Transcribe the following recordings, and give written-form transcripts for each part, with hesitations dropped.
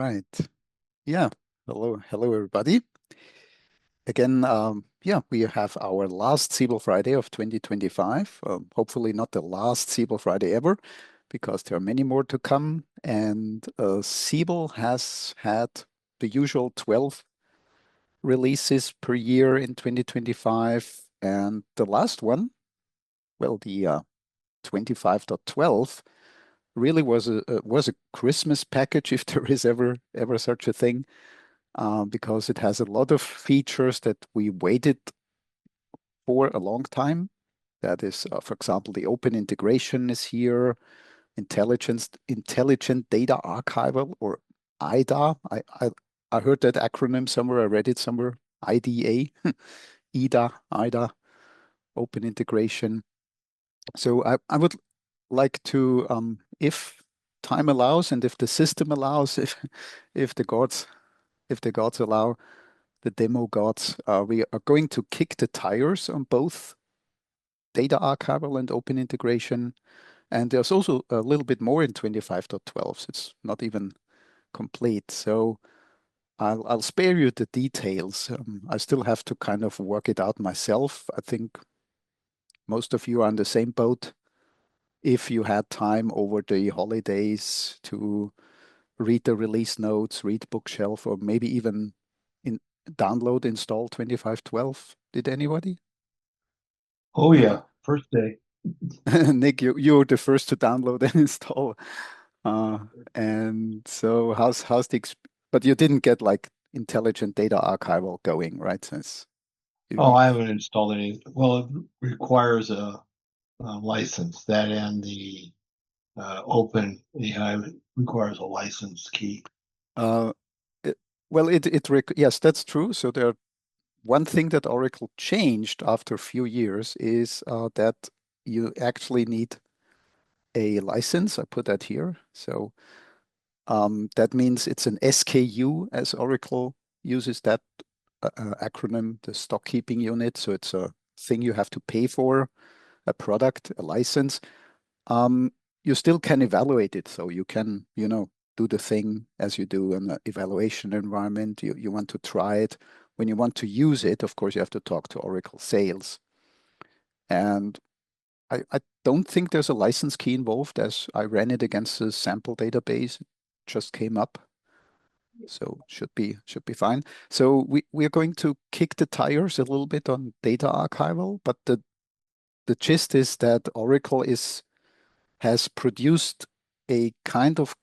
right. Yeah. Hello, everybody. Again, yeah, we have our last Siebel Friday of 2025. Hopefully not the last Siebel Friday ever, because there are many more to come. And Siebel has had the usual 12 releases per year in 2025. And the last one, well, the 25.12 really was a Christmas package, if there is ever such a thing. Because it has a lot of features that we waited for a long time. That is, for example, the open integration is here, intelligent data archival, or IDA. I heard that acronym somewhere. I read it somewhere. IDA, IDA, open integration. So I would like to, if time allows and if the system allows, if the gods if the gods allow, the demo gods, we are going to kick the tires on both data archival and open integration. And there's also a little bit more in 25.12, so it's not even complete. So I'll spare you the details. I still have to kind of work it out myself. I think most of you are on the same boat. If you had time over the holidays to read the release notes, read bookshelf, or maybe even in download, install 2512. Did anybody? Oh yeah, first day. Nick, you were the first to download and install. Uh, and so how's the but you didn't get like intelligent data archival going, right? Since Oh, you, I haven't installed any. Well, it requires a license. That and the open AI requires a license key. uh, it, well, yes, that's true. So there, one thing that Oracle changed after a few years is that you actually need a license. I put that here. So that means it's an SKU, as Oracle uses that acronym, the stock keeping unit. So it's a thing you have to pay for, a product, a license. Um, you still can evaluate it. So you can, do the thing as you do in an evaluation environment. You want to try it. When you want to use it, of course, you have to talk to Oracle sales. And I don't think there's a license key involved, as I ran it against the sample database. It just came up. So should be fine. So we are going to kick the tires a little bit on data archival, but the gist is that Oracle has produced a kind of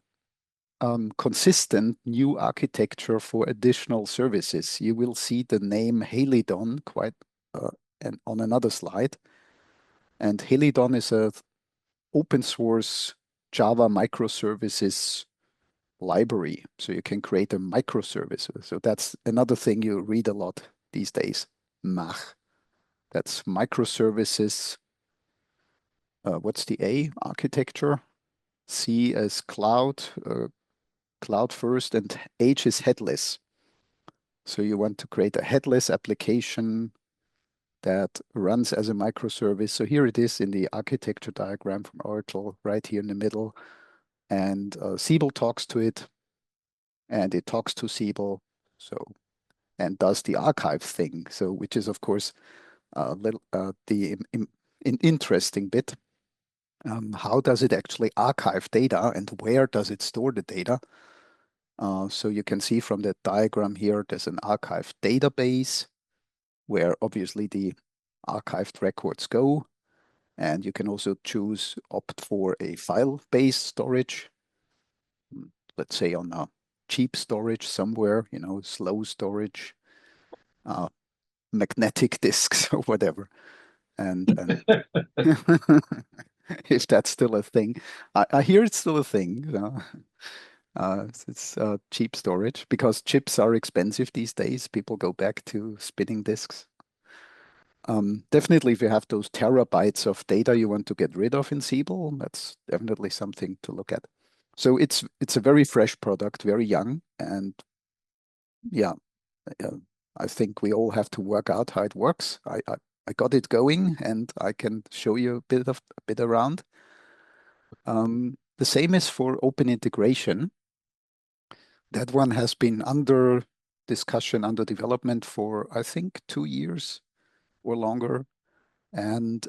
consistent new architecture for additional services. You will see the name Halidon quite and on another slide. And Halidon is a open source Java microservices library. So you can create a microservice. So that's another thing you read a lot these days. Mach. That's microservices. What's the A? Architecture. C as cloud, cloud first, and H is headless. So you want to create a headless application that runs as a microservice. So here it is in the architecture diagram from Oracle, right here in the middle. And Siebel talks to it, and it talks to Siebel. So and does the archive thing. So which is of course the interesting bit. How does it actually archive data and where does it store the data? So you can see from the diagram here, there's an archive database where obviously the archived records go. And you can also opt for a file-based storage, let's say on a cheap storage somewhere, slow storage, uh, magnetic disks or whatever. And if that's still a thing, I hear it's still a thing. It's cheap storage because chips are expensive these days. People go back to spinning disks. Definitely, if you have those terabytes of data you want to get rid of in Siebel, that's definitely something to look at. So it's a very fresh product, very young, and yeah, uh, I think we all have to work out how it works. I got it going, and I can show you a bit around. The same is for open integration. That one has been under discussion, under development for, I think, 2 years or longer. And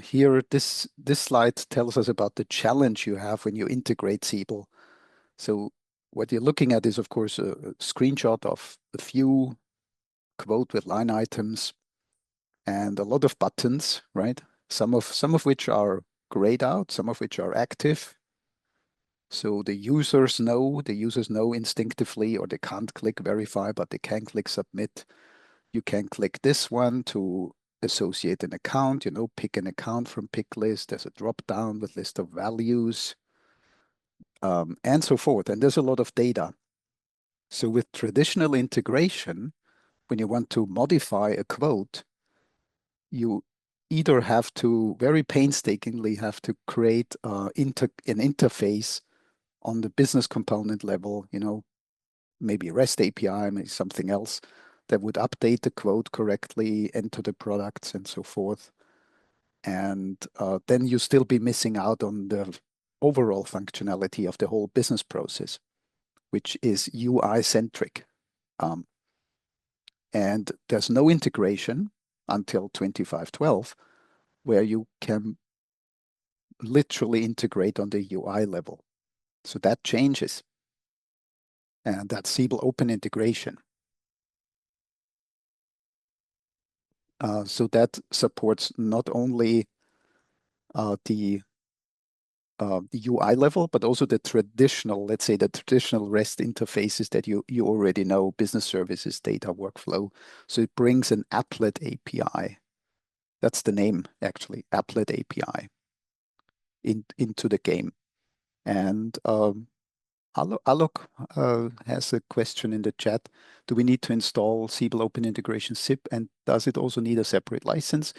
here, this slide tells us about the challenge you have when you integrate Siebel. So what you're looking at is, of course, a screenshot of a few quote with line items and a lot of buttons, right? Some of which are grayed out, some of which are active. So the users know instinctively, or they can't click verify, but they can click submit. You can click this one to associate an account, pick an account from pick list. There's a drop down with list of values, and so forth. And there's a lot of data. So with traditional integration, when you want to modify a quote, you either have to very painstakingly have to create an interface on the business component level, maybe REST API, maybe something else that would update the quote correctly, enter the products and so forth. And then you still be missing out on the overall functionality of the whole business process, which is UI centric. Um, and there's no integration until 2512 where you can literally integrate on the UI level. So that changes. And that's Siebel Open Integration. So that supports not only the UI level, but also the traditional, let's say the traditional REST interfaces that you already know, business services, data workflow. So it brings an applet API. That's the name, actually, applet API into the game. And Alok has a question in the chat. Do we need to install Siebel Open Integration SIP, and does it also need a separate license?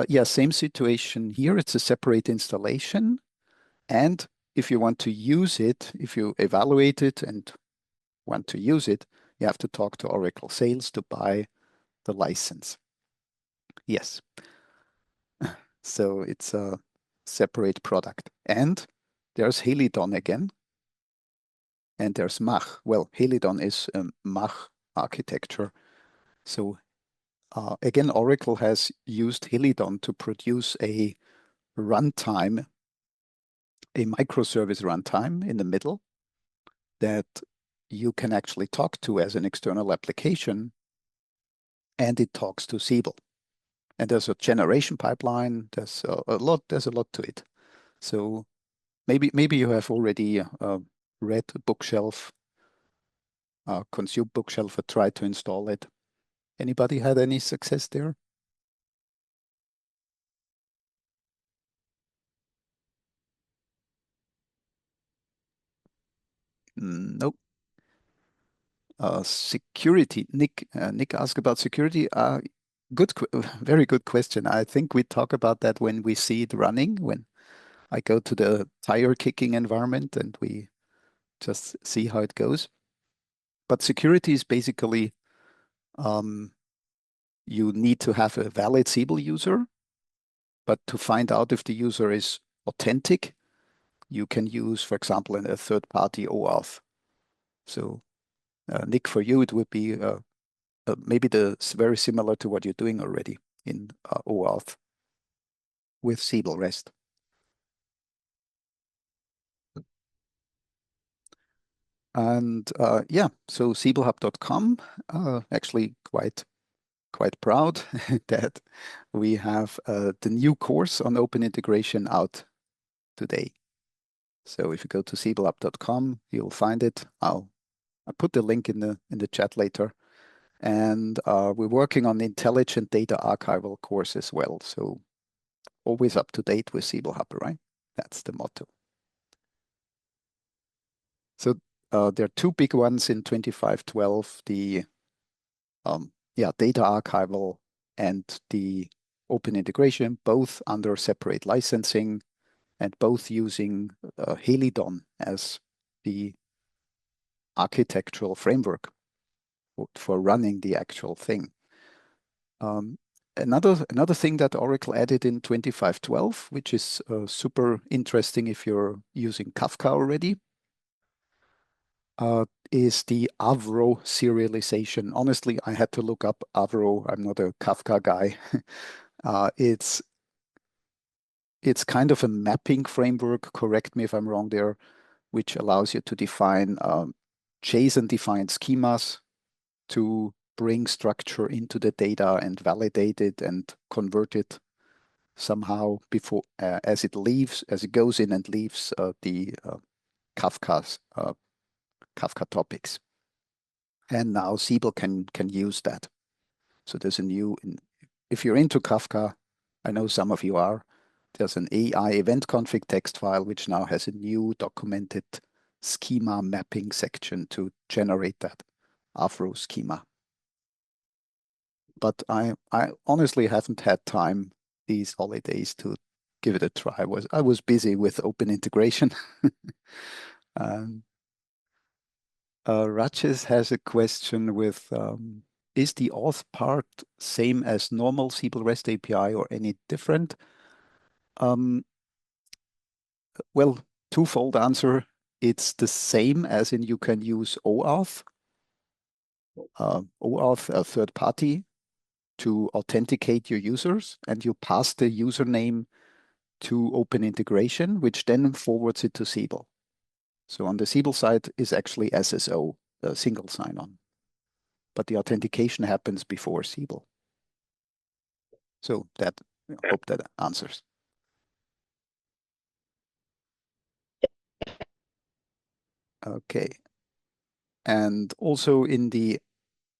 Yeah, same situation here. It's a separate installation. And if you want to use it, if you evaluate it and want to use it, you have to talk to Oracle Sales to buy the license. Yes. So it's a separate product. And there's Helidon again. And there's Mach. Well, Helidon is a Mach architecture. So again, Oracle has used Helidon to produce a runtime, a microservice runtime in the middle that you can actually talk to as an external application, and it talks to Siebel. And there's a generation pipeline. There's a lot. There's a lot to it. So maybe you have already read Bookshelf, consumed Bookshelf, or tried to install it. Anybody had any success there? Nope. Security. Nick asked about security. Good, very good question. I think we talk about that when we see it running, when I go to the tire kicking environment and we just see how it goes. But security is basically um, you need to have a valid Siebel user, but to find out if the user is authentic, you can use, for example, a third-party OAuth. So, Nick, for you, it would be maybe very similar to what you're doing already in OAuth with Siebel REST. And yeah, so siebelhub.com, actually quite proud that we have the new course on open integration out today. So if you go to siebelhub.com, you'll find it. I'll put the link in the chat later. And we're working on the intelligent data archival course as well. So always up to date with Siebel Hub, right? That's the motto. So there are two big ones in 2512, the data archival and the open integration, both under separate licensing and both using Helidon as the architectural framework for running the actual thing. Another thing that Oracle added in 2512, which is super interesting if you're using Kafka already, is the Avro serialization. Honestly, I had to look up Avro. I'm not a Kafka guy. Uh, it's it's kind of a mapping framework, correct me if I'm wrong there, which allows you to define JSON-defined schemas to bring structure into the data and validate it and convert it somehow before as it goes in and leaves the Kafka topics. And now Siebel can use that. So there's a new, if you're into Kafka, I know some of you are, there's an AI event config text file which now has a new documented schema mapping section to generate that Avro schema. But I honestly haven't had time these holidays to give it a try. I was busy with open integration. um, Rajesh has a question with is the auth part same as normal Siebel REST API or any different? Um, well, twofold answer. It's the same as in you can use OAuth, OAuth, a third party, to authenticate your users, and you pass the username to Open Integration, which then forwards it to Siebel. So on the Siebel side is actually SSO, a single sign-on, but the authentication happens before Siebel. So that, I hope that answers. Okay. And also in the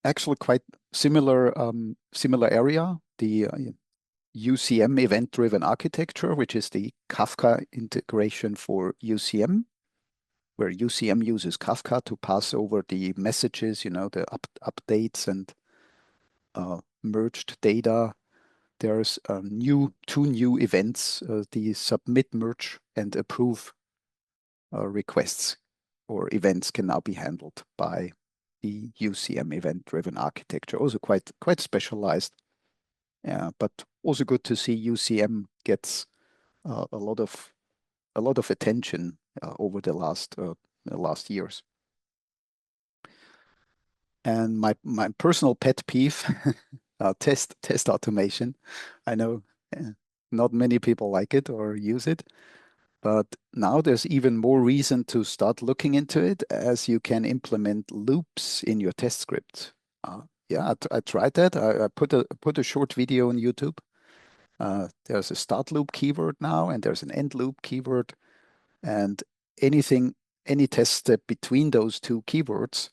actually quite similar area, the UCM event-driven architecture, which is the Kafka integration for UCM, where UCM uses Kafka to pass over the messages, the updates and merged data. There's two new events, the submit, merge, and approve requests or events can now be handled by the UCM event-driven architecture. Also quite specialized, but also good to see UCM gets a lot of attention over the last years. And my personal pet peeve, test automation. I know not many people like it or use it, but now there's even more reason to start looking into it as you can implement loops in your test script. Yeah, I tried that. I put a short video on YouTube. There's a start loop keyword now, and there's an end loop keyword, and any test step between those two keywords,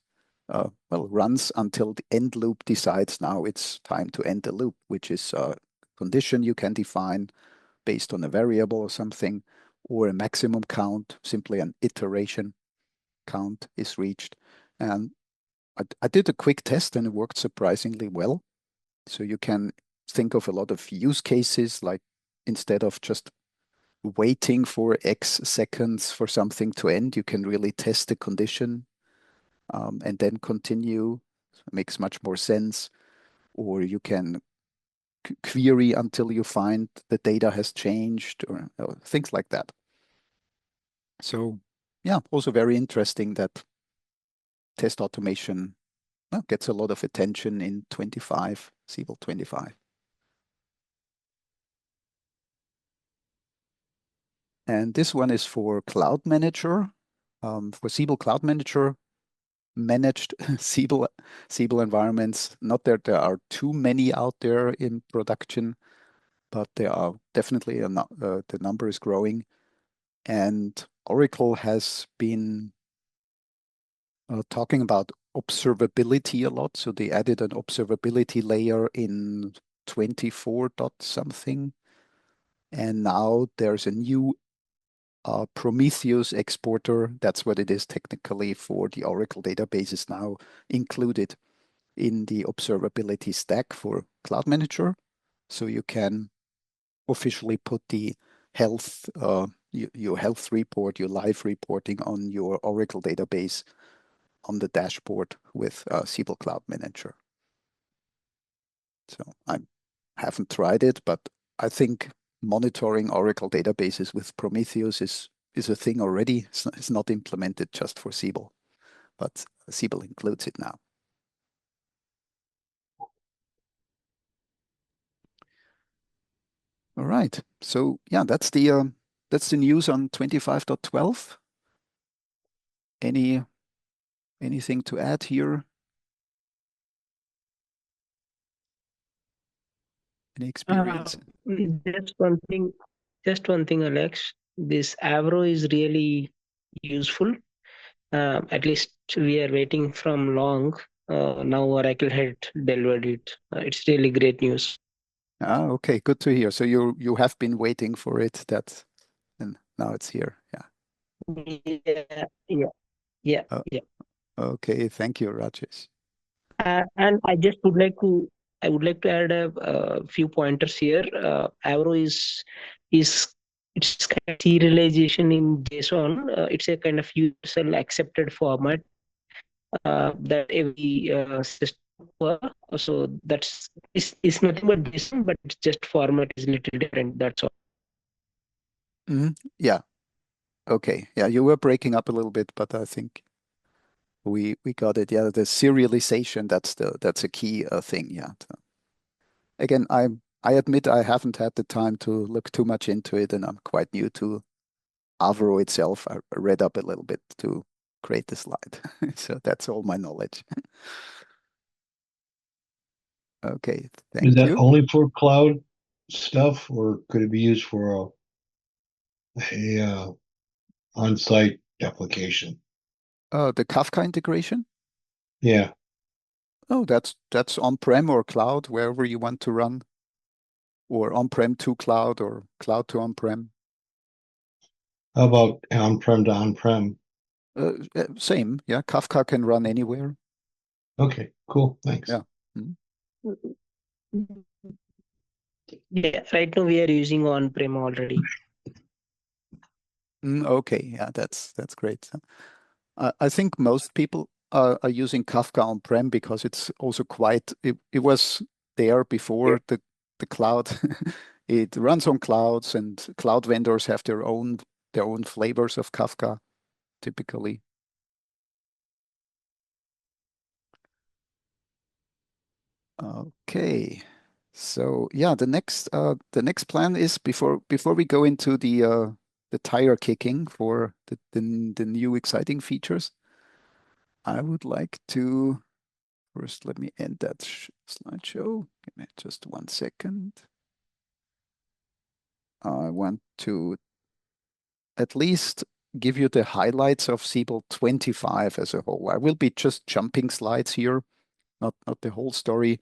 runs until the end loop decides now it's time to end the loop, which is a condition you can define based on a variable or something, or a maximum count, simply an iteration count is reached. And I did a quick test and it worked surprisingly well. So you can think of a lot of use cases, like instead of just waiting for X seconds for something to end, you can really test the condition and then continue. It makes much more sense. Or you can query until you find the data has changed or things like that. So yeah, also very interesting that test automation gets a lot of attention in 25, Siebel 25. And this one is for Cloud Manager. For Siebel Cloud Manager, managed Siebel environments. Not that there are too many out there in production, but there are definitely the number is growing. And Oracle has been talking about observability a lot. So they added an observability layer in 24 dot something. And now there's a new Prometheus exporter. That's what it is technically for the Oracle databases now included in the observability stack for Cloud Manager. So you can officially put the health, your health report, your live reporting on your Oracle database on the dashboard with Siebel Cloud Manager. So I haven't tried it, but I think monitoring Oracle databases with Prometheus is a thing already. It's not implemented just for Siebel. but Siebel includes it now. All right. So yeah, that's the news on 25.12. Any anything to add here? Any Uh, experience? just one thing, Alex. This Avro is really useful. At least we are waiting from long. Now Oracle had delivered it. It's really great news. Ah, okay, good to hear. So you have been waiting for it. That and now it's here. Yeah. Yeah, yeah, yeah, Uh, yeah. okay, thank you, Rajesh. And I would like to add a few pointers here. Avro is it's kind of serialization in JSON. It's a kind of universal accepted format that every system work. So that's is nothing but JSON, but it's just format is little different. That's all. Yeah. Okay. Yeah, you were breaking up a little bit, but I think we got it. Yeah, the serialization, that's a key thing. Yeah. Again, I admit I haven't had the time to look too much into it, and I'm quite new to Avro itself. I read up a little bit to create the slide. So that's all my knowledge. Okay, Is thank that you. only for cloud stuff, or could it be used for a on-site application? The Kafka integration? Yeah. Oh, that's on-prem or cloud, wherever you want to run, or on-prem to cloud or cloud to on-prem. How about on-prem to on-prem? Same, yeah. Kafka can run anywhere. Okay, cool. Thanks. Yeah. Mm. Yeah, right now we are using on-prem already. Okay, yeah, that's great. I think most people are using Kafka on-prem because it's also it was there before the cloud. It runs on clouds, and cloud vendors have their own flavors of Kafka typically. Okay. So yeah, the next plan is before we go into the tire kicking for the new exciting features, I would like to first let me end that slideshow. Give me just 1 second. I want to at least give you the highlights of Siebel 25 as a whole. I will be just jumping slides here, not the whole story.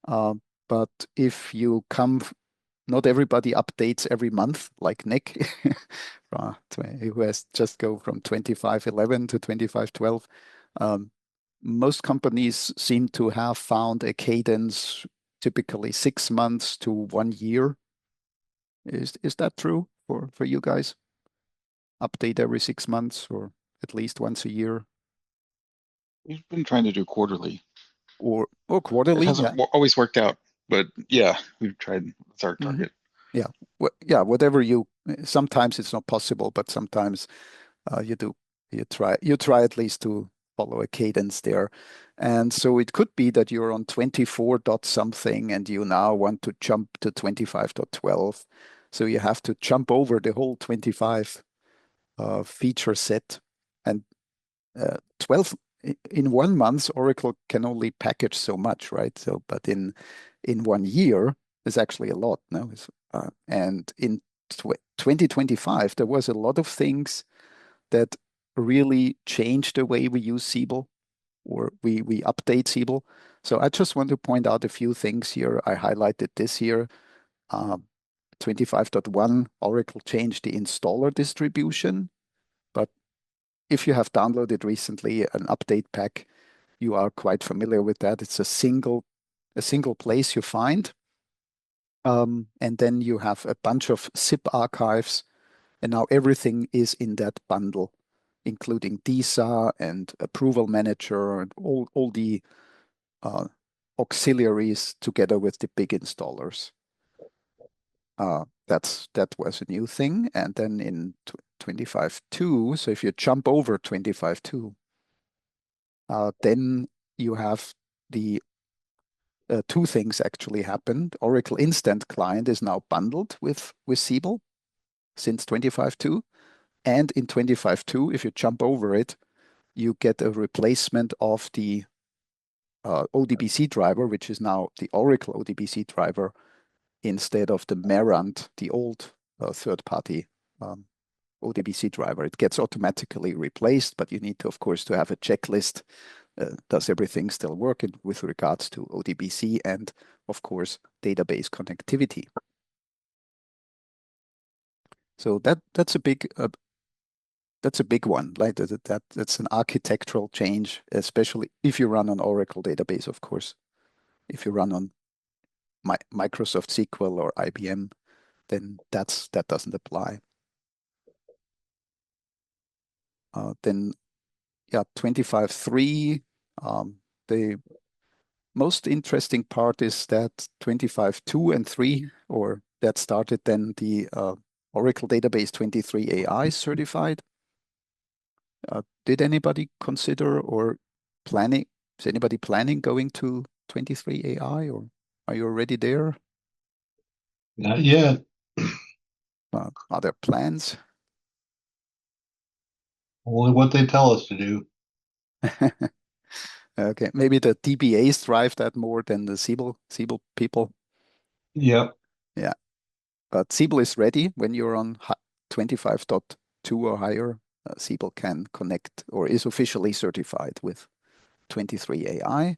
Uh, but if you come, not everybody updates every month like Nick, who has just go from 25.11 to 25.12. Um, most companies seem to have found a cadence, typically 6 months to 1 year. Is that true for you guys? Update every 6 months or at least once a year We've been trying to do quarterly. or It quarterly? hasn't Yeah. always worked out, but yeah, we've tried. It's our Hmm. target. Yeah. Yeah. Whatever you. Sometimes it's not possible, but sometimes you do. You try at least to follow a cadence there. And so it could be that you're on 24 dot something and you now want to jump to 25.12. So you have to jump over the whole 25 feature set. And 12 in 1 month, Oracle can only package so much, right? So, but in 1 year, is actually a lot. No, and in 2025, there was a lot of things that really changed the way we use Siebel or we update Siebel. So I just want to point out a few things here. I highlighted this here. Uh, 25.1, Oracle changed the installer distribution, but if you have downloaded recently an update pack, you are quite familiar with that. It's a single place you find, and then you have a bunch of zip archives, and now everything is in that bundle, including DISA and Approval Manager and all the uh, auxiliaries together with the big installers. That was a new thing. And then in 25.2, so if you jump over 25.2, then you have the two things actually happened. Oracle Instant Client is now bundled with Siebel since 25.2. And in 25.2, if you jump over it, you get a replacement of the ODBC driver, which is now the Oracle ODBC driver, instead of the Merant, the old third-party ODBC driver. It gets automatically replaced, but you need to, of course, to have a checklist. Does everything still work with regards to ODBC and, of course, database connectivity? So that's a big one. Like that's an architectural change, especially if you run on Oracle database, of course. If you run on Microsoft SQL or IBM, then that doesn't apply. Then, yeah, 25.3. The most interesting part is that 25.2 and 3, or that started then the Oracle Database 23 AI certified. Did anybody consider or planning? Is anybody planning going to 23 AI, or are you already there? Not yet. Are there plans? Only what they tell us to do. Okay, maybe the DBAs drive that more than the Siebel people. Yep. Yeah, but Siebel is ready when you're on 25.2 or higher. Siebel can connect or is officially certified with 23 AI.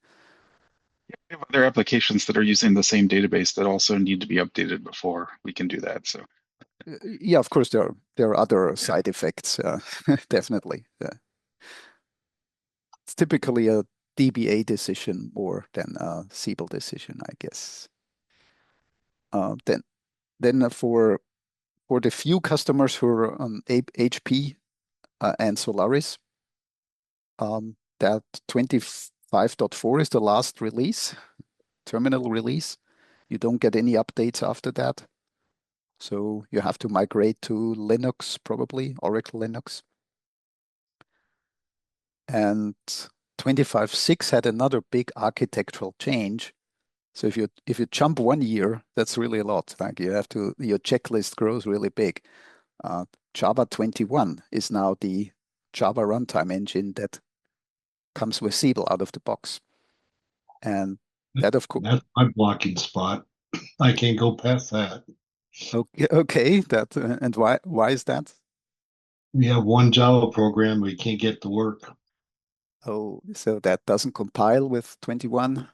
We have other applications that are using the same database that also need to be updated before we can do that. So Yeah, of course there are other side effects. Definitely, it's typically a DBA decision more than a Siebel decision, I guess. Then for the few customers who are on HP and Solaris, that 25.4 is the last release, terminal release. You don't get any updates after that. So you have to migrate to Linux, probably Oracle Linux. And 25.6 had another big architectural change. So if you jump 1 year, that's really a lot. Like you have to, your checklist grows really big. Java 21 is now the Java runtime engine that comes with Siebel out of the box. And that, of course, That's my blocking spot. I can't go past that. okay, that and why is that? We have one Java program, we can't get to work. Oh, so that doesn't compile with 21.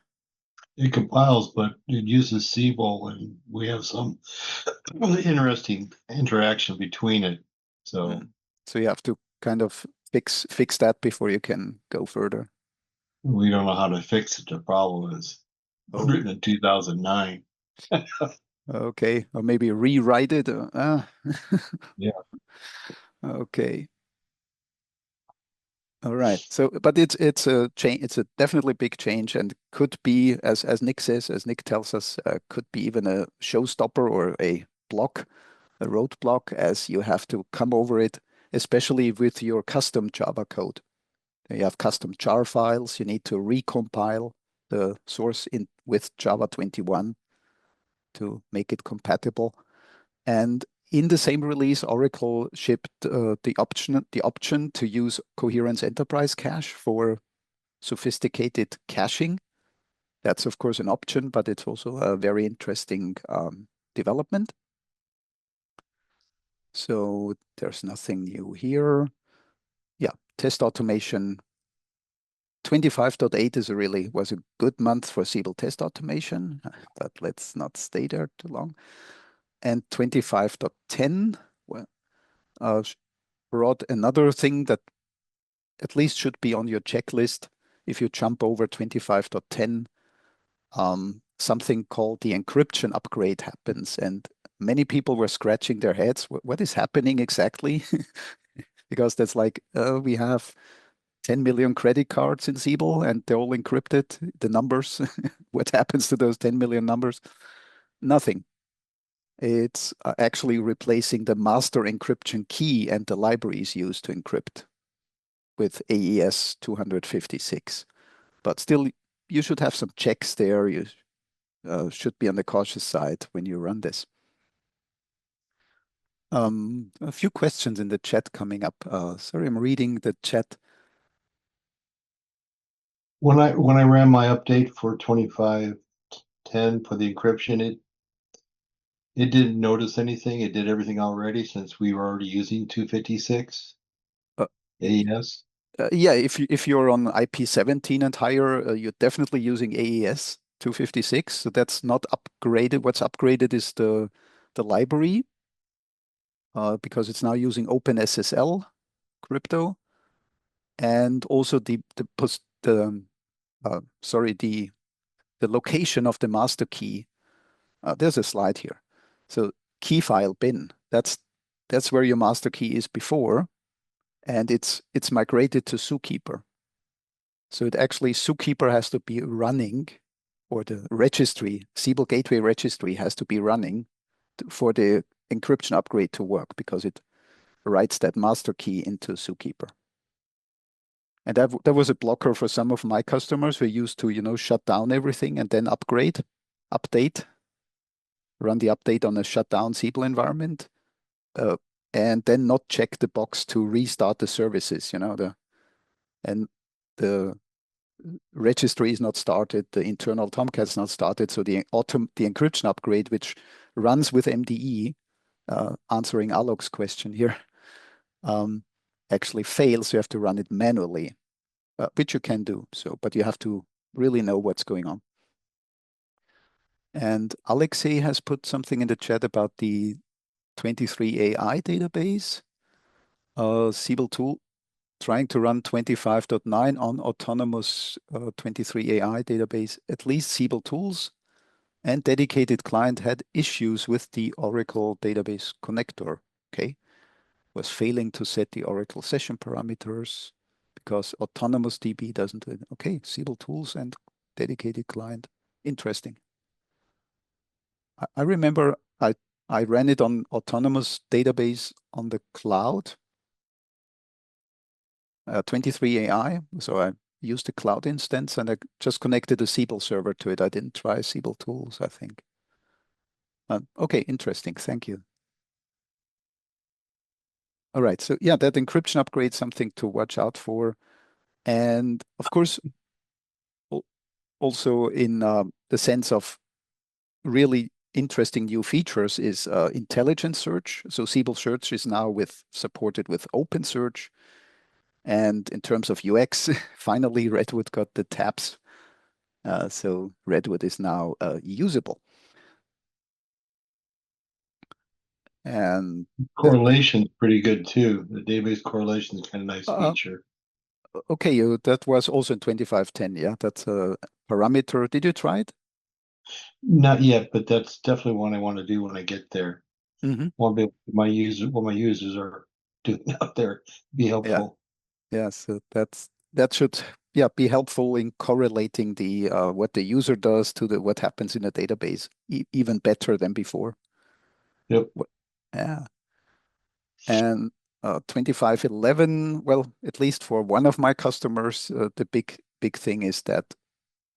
It compiles, but it uses Siebel, and we have some interesting interaction between it. So So you have to kind of fix that before you can go further. we don't know how to fix it. The problem is written in 2009. Okay, or maybe rewrite it. Yeah. Okay. All right. So, but it's a change. It's a definitely big change, and could be, as Nick says, as Nick tells us, could be even a showstopper or a block, a roadblock, as you have to come over it, especially with your custom Java code. You have custom jar files. You need to recompile the source in with Java 21 to make it compatible. And in the same release, Oracle shipped the option to use Coherence Enterprise Cache for sophisticated caching. That's of course an option, but it's also a very interesting development. So there's nothing new here. Yeah, test automation. 25.8 was a good month for Siebel test automation, but let's not stay there too long. And 25.10, well, brought another thing that at least should be on your checklist. If you jump over 25.10, something called the encryption upgrade happens. And many people were scratching their heads. What is happening exactly? Because that's like, we have 10 million credit cards in Siebel and they're all encrypted, the numbers. What happens to those 10 million numbers? Nothing. It's actually replacing the master encryption key and the libraries used to encrypt. with AES 256. But still, you should have some checks there. You should be on the cautious side when you run this. A few questions in the chat coming up. Sorry, I'm reading the chat. When I ran my update for 2510 for the encryption, it didn't notice anything. It did everything already since we were already using 256 Uh, AES. Yeah, if you're on IP17 and higher, you're definitely using AES 256. So that's not upgraded. What's upgraded is the library because it's now using OpenSSL crypto, and also the location of the master key. There's a slide here. So key file bin. That's where your master key is before, and it's migrated to Zookeeper. So it actually Zookeeper has to be running, or the registry, Siebel Gateway registry has to be running for the encryption upgrade to work because it writes that master key into Zookeeper. And that was a blocker for some of my customers who used to, shut down everything and then update, run the update on a shutdown Siebel environment, and then not check the box to restart the services, and the registry is not started, the internal Tomcat is not started, so the encryption upgrade, which runs with MDE, answering Alok's question here, actually fails. You have to run it manually, which you can do. But you have to really know what's going on. And Alexei has put something in the chat about the 23AI database. Siebel tool trying to run 25.9 on autonomous 23AI database. At least Siebel tools and dedicated client had issues with the Oracle database connector. Okay, was failing to set the Oracle session parameters because autonomous DB doesn't do it. Okay, Siebel tools and dedicated client. Interesting. I remember I ran it on autonomous database on the cloud, 23AI. So I used the cloud instance and I just connected a Siebel server to it. I didn't try Siebel tools, I think. Okay, interesting. Thank you. All right. So yeah, that encryption upgrade is something to watch out for. And of course, also in the sense of really interesting new features is intelligent search. So Siebel Search is now supported with OpenSearch. And in terms of UX, finally Redwood got the tabs. So Redwood is now usable. And correlation is pretty good too. The database correlation is kind of a nice feature. Okay, that was also in 2510. Yeah, that's a parameter. Did you try it? Not yet, but that's definitely one I want to do when I get there. Mm-hmm. Want to be my what my users are doing out there, be helpful. Yeah, so that should be helpful in correlating the what the user does to what happens in the database even better than before. Yep. Yeah. And 2511, well, at least for one of my customers, the big thing is that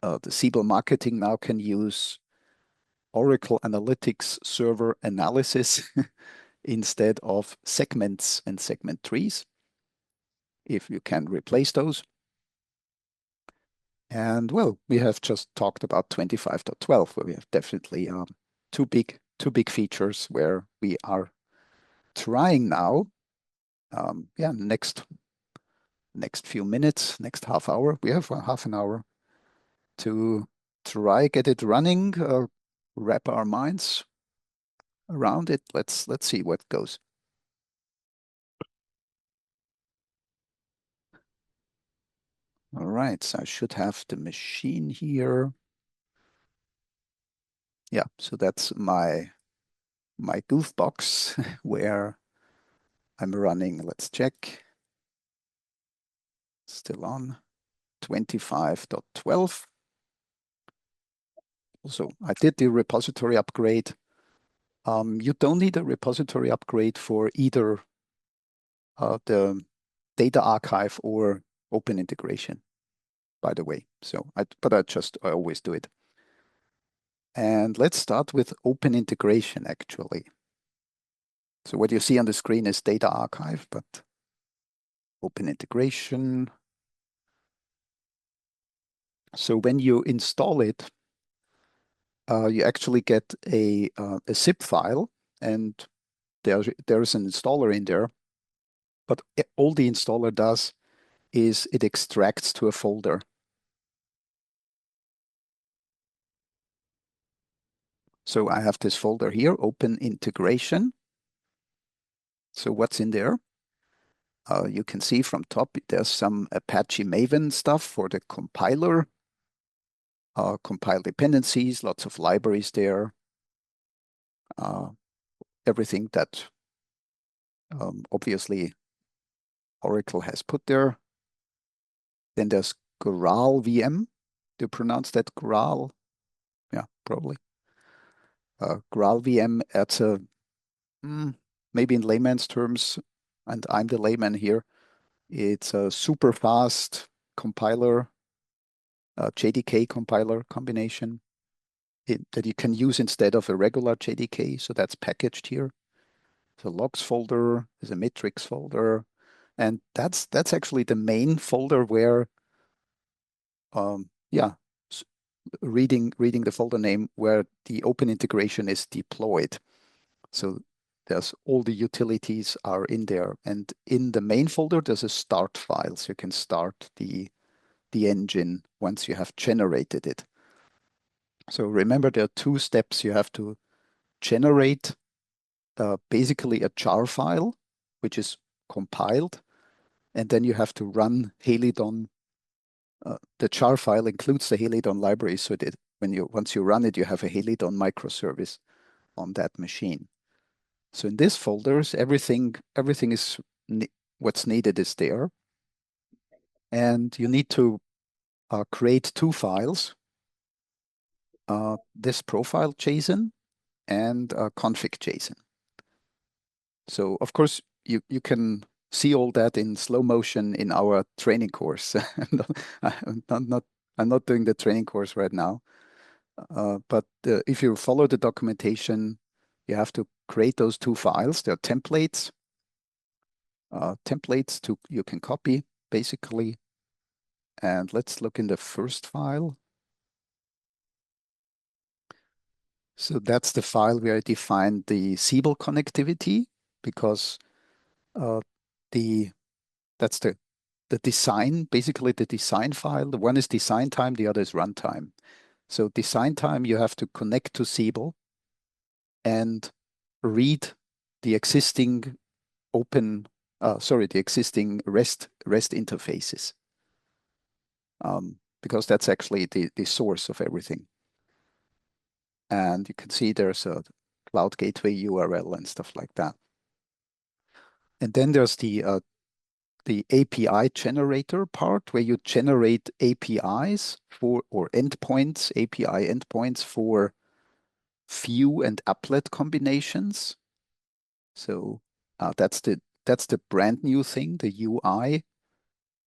the Siebel marketing now can use Oracle Analytics server analysis instead of segments and segment trees, if you can replace those. And well, we have just talked about 25.12, where we have definitely two big features where we are trying now. Next few minutes, next half hour, we have half an hour to try get it running, wrap our minds around it. Let's see what goes. All right, so I should have the machine here. Yeah, so that's my goof box where I'm running. Let's check. Still on 25.12. Also, I did the repository upgrade. You don't need a repository upgrade for either the data archive or open integration, by the way. So, but I always do it. And let's start with open integration, actually. So what you see on the screen is data archive, but open integration. So when you install it, you actually get a zip file, and there's an installer in there. But all the installer does is it extracts to a folder. So I have this folder here, open integration. So what's in there? You can see from top, there's some Apache Maven stuff for the compiler, compile dependencies, lots of libraries there, everything that obviously Oracle has put there. Then there's Graal VM. Do you pronounce that Graal? Yeah, probably. Graal VM, that's a, maybe in layman's terms, and I'm the layman here, it's a super fast compiler, JDK compiler combination that you can use instead of a regular JDK. So that's packaged here. There's a logs folder, there's a metrics folder, and that's actually the main folder where, yeah, reading the folder name where the open integration is deployed. So there's all the utilities are in there, and in the main folder there's a start file, so you can start the engine once you have generated it. So remember, there are two steps. You have to generate basically a jar file, which is compiled, and then you have to run Helidon. The jar file includes the Helidon library, so that once you run it, you have a Helidon microservice on that machine. So in this folders, everything is what's needed is there, and you need to create two files. This profile JSON and config JSON. So of course you can see all that in slow motion in our training course. I'm not doing the training course right now, but if you follow the documentation, you have to create those two files. They're templates. Templates you can copy basically. And let's look in the first file. So that's the file where I defined the Siebel connectivity, because that's the design, basically the design file. The one is design time, the other is runtime. So design time, you have to connect to Siebel and read the existing the existing REST interfaces, because that's actually the source of everything. And you can see there's a cloud gateway URL and stuff like that. And then there's the API generator part, where you generate APIs or endpoints, API endpoints for view and applet combinations. So that's the brand new thing, the UI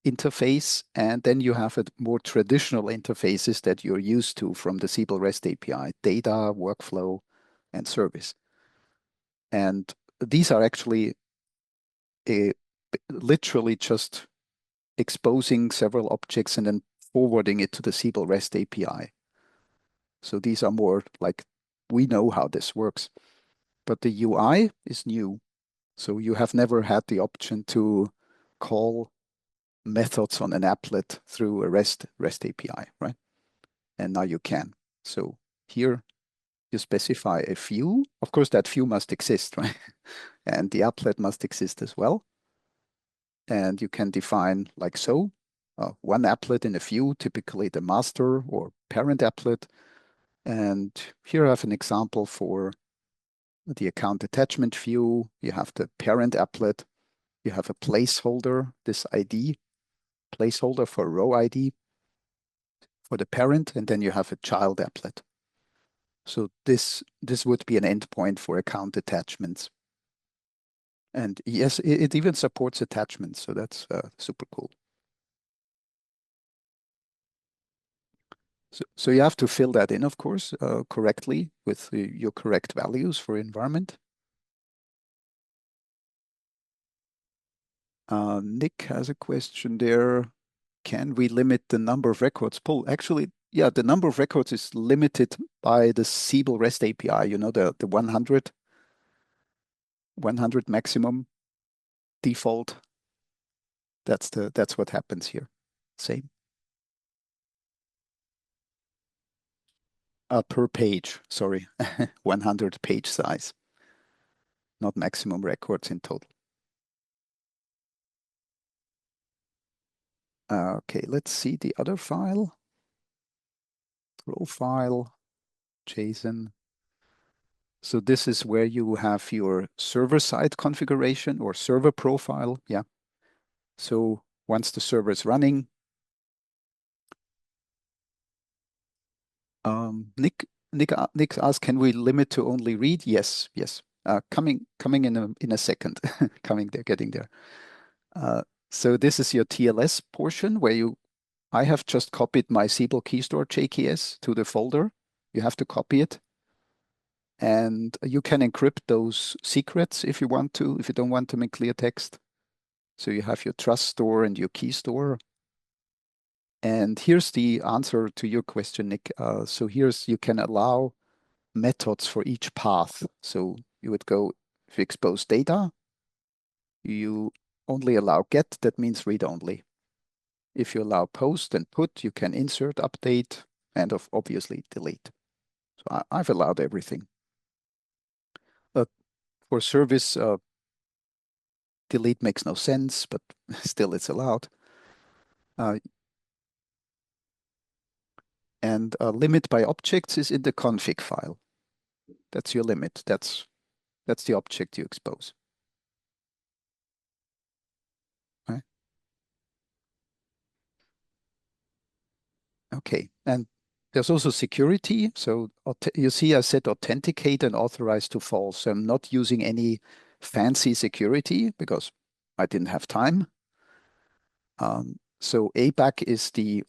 interface. And then you have a more traditional interfaces that you're used to from the Siebel REST API, data, workflow, and service. And these are actually literally just exposing several objects and then forwarding it to the Siebel REST API. So these are more like, we know how this works, but the UI is new. So you have never had the option to call methods on an applet through a REST API, right? And now you can. So here you specify a view. Of course, that view must exist, right? And the applet must exist as well. And you can define like so, one applet in a view, typically the master or parent applet. And here I have an example for the account attachment view. You have the parent applet. You have a placeholder, this ID, placeholder for row ID for the parent, and then you have a child applet. So this would be an endpoint for account attachments. And yes, it even supports attachments, so that's super cool. So you have to fill that in, of course, correctly with your correct values for environment. Nick has a question there. Can we limit the number of records pulled? Actually, yeah, the number of records is limited by the Siebel REST API, you know, the 100 maximum default. That's what happens here. Same. Per page, sorry, 100 page size, not maximum records in total. Okay, let's see the other file. Profile, JSON. So this is where you have your server-side configuration or server profile. Yeah. So once the server is running, Nick asked, can we limit to only read? Yes, yes. Coming in a second. Coming there, getting there. So this is your TLS portion where I have just copied my Siebel keystore JKS to the folder. You have to copy it. And you can encrypt those secrets if you want to, if you don't want them in clear text. So you have your trust store and your key store. And here's the answer to your question, Nick. So here's, you can allow methods for each path. So you would go, if you expose data, you only allow get, that means read only. If you allow post and put, you can insert, update, and obviously delete. So I've allowed everything. For service, delete makes no sense, but still it's allowed. And limit by objects is in the config file. That's your limit. That's the object you expose. Right? Okay, and there's also security. So you see I said authenticate and authorize to false. So I'm not using any fancy security because I didn't have time. So ABAC is the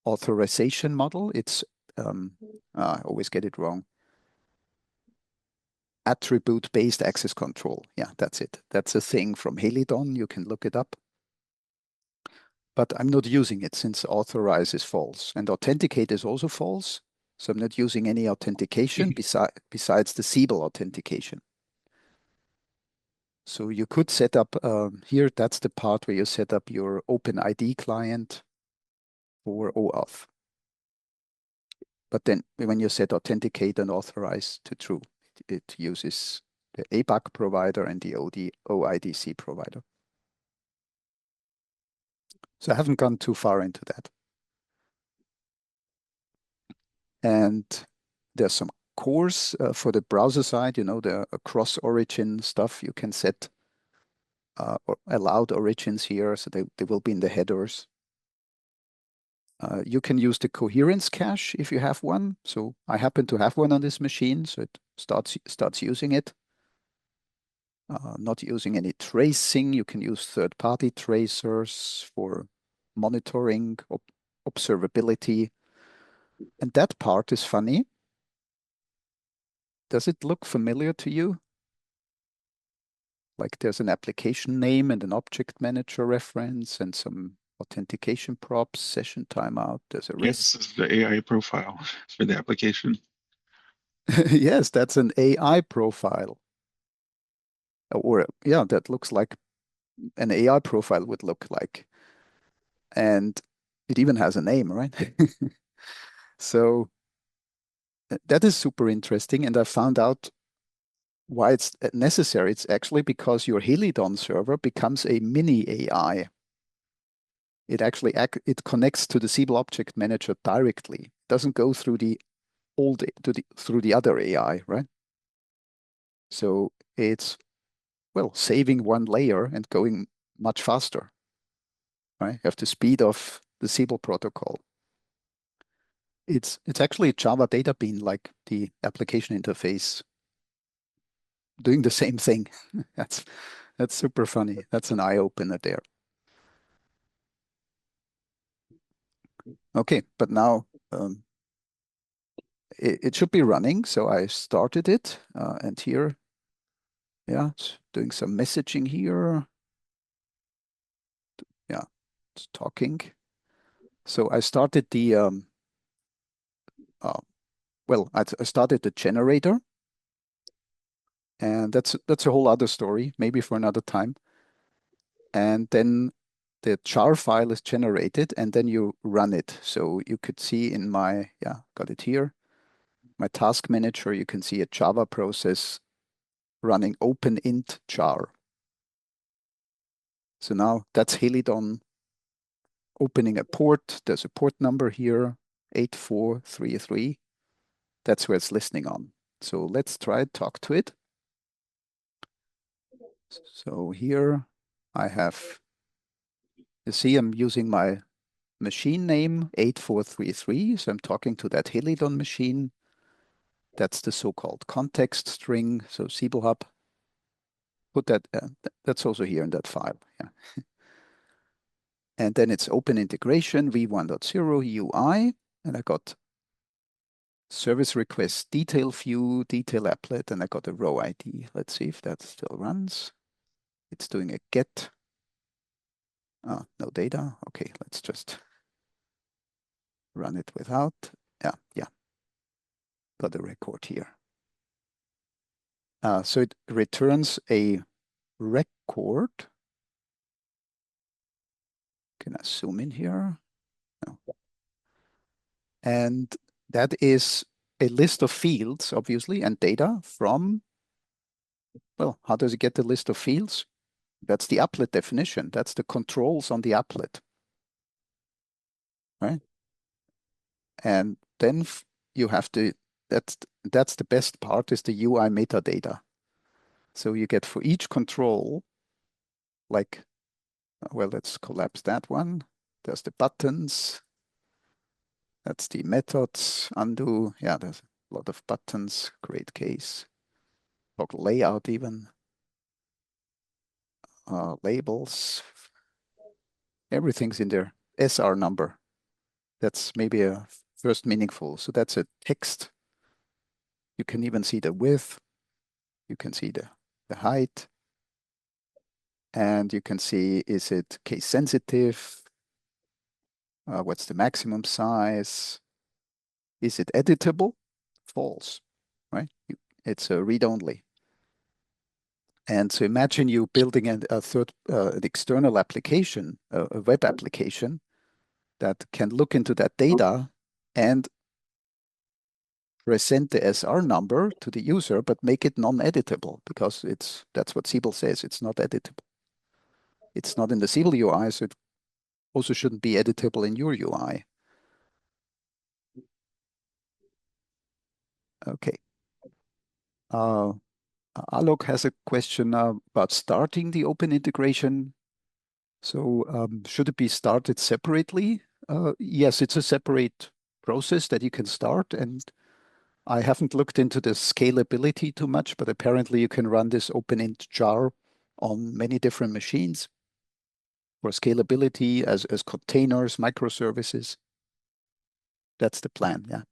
authorization model. It's, I always get it wrong. Attribute-based access control. Yeah, that's it. That's a thing from Helidon. You can look it up. But I'm not using it since authorize is false. And authenticate is also false. So I'm not using any authentication besides the Siebel authentication. So you could set up here, that's the part where you set up your OpenID client for OAuth. But then when you set authenticate and authorize to true, it uses the ABAC provider and the OIDC provider. So I haven't gone too far into that. And there's some cores for the browser side, you know, the cross-origin stuff. You can set or allowed origins here, so they will be in the headers. You can use the coherence cache if you have one. So I happen to have one on this machine, so it starts using it. Not using any tracing. You can use third-party tracers for monitoring, observability. And that part is funny. Does it look familiar to you? Like there's an application name and an object manager reference and some authentication props, session timeout. There's a Yes, REST. this is the AI profile for the application. Yes, that's an AI profile. Or yeah, that looks like an AI profile would look like. And it even has a name, right? So that is super interesting. And I found out why it's necessary. It's actually because your Helidon server becomes a mini AI. It actually it connects to the Siebel Object Manager directly. It doesn't go through the through the other AI, right? So it's, well, saving one layer and going much faster, right? You have the speed of the Siebel protocol. It's actually Java data bean, like the application interface doing the same thing. That's super funny. That's an eye opener there. Okay, but now it should be running. So I started it, and here, yeah, it's doing some messaging here. Yeah, it's talking. So I started the well, I started the generator, and that's a whole other story, maybe for another time. And then the jar file is generated, and then you run it. So you could see in my, yeah, got it here, my task manager, you can see a Java process running open int jar. So now that's Helidon opening a port. There's a port number here, 8433. That's where it's listening on. So let's try talk to it. So here I have, you see I'm using my machine name 8433. So I'm talking to that Helidon machine. That's the so-called context string. So Siebel Hub, put that, that's also here in that file. Yeah. And then it's open integration v1.0 UI. And I got service request detail view, detail applet, and I got a row ID. Let's see if that still runs. It's doing a get. No data. Okay, let's just run it without. Yeah. Got a record here. So it returns a record. Can I zoom in here? No. And that is a list of fields, obviously, and data from, well, how does it get the list of fields? That's the applet definition. That's the controls on the applet, right? And then you have to, that's the best part, is the UI metadata. So you get for each control, like, well, let's collapse that one. There's the buttons. That's the methods, undo. Yeah, there's a lot of buttons, great case. Toggle layout even. Labels. Everything's in there. SR number. That's maybe a first meaningful. So that's a text. You can even see the width. You can see the height. And you can see, is it case sensitive? What's the maximum size? Is it editable? False, right? It's a read-only. And so imagine you building an external application, a web application that can look into that data and present the SR number to the user, but make it non-editable, because that's what Siebel says, it's not editable. It's not in the Siebel UI, so it also shouldn't be editable in your UI. Okay. Alok has a question about starting the open integration. So should it be started separately? Yes, it's a separate process that you can start. And I haven't looked into the scalability too much, but apparently you can run this open-int jar on many different machines for scalability as containers, microservices. That's the plan, yeah.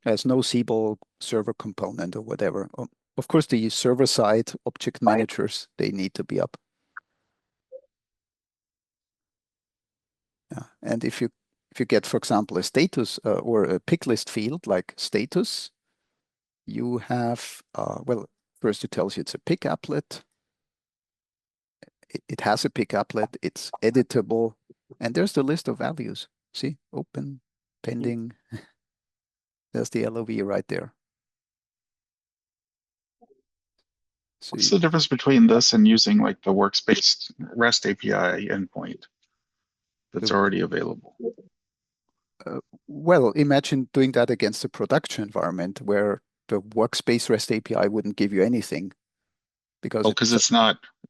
There's no Siebel server component or whatever. Of course, the server-side object managers, they need to be up. Yeah. And if you get, for example, a status or a pick list field like status, you have, well, first it tells you it's a pick applet. It has a pick applet, it's editable, and there's the list of values. See, open, pending. There's the LOV right there. So What's the difference between this and using like the workspace REST API endpoint that's already available? Well, imagine doing that against a production environment where the workspace REST API wouldn't give you anything, because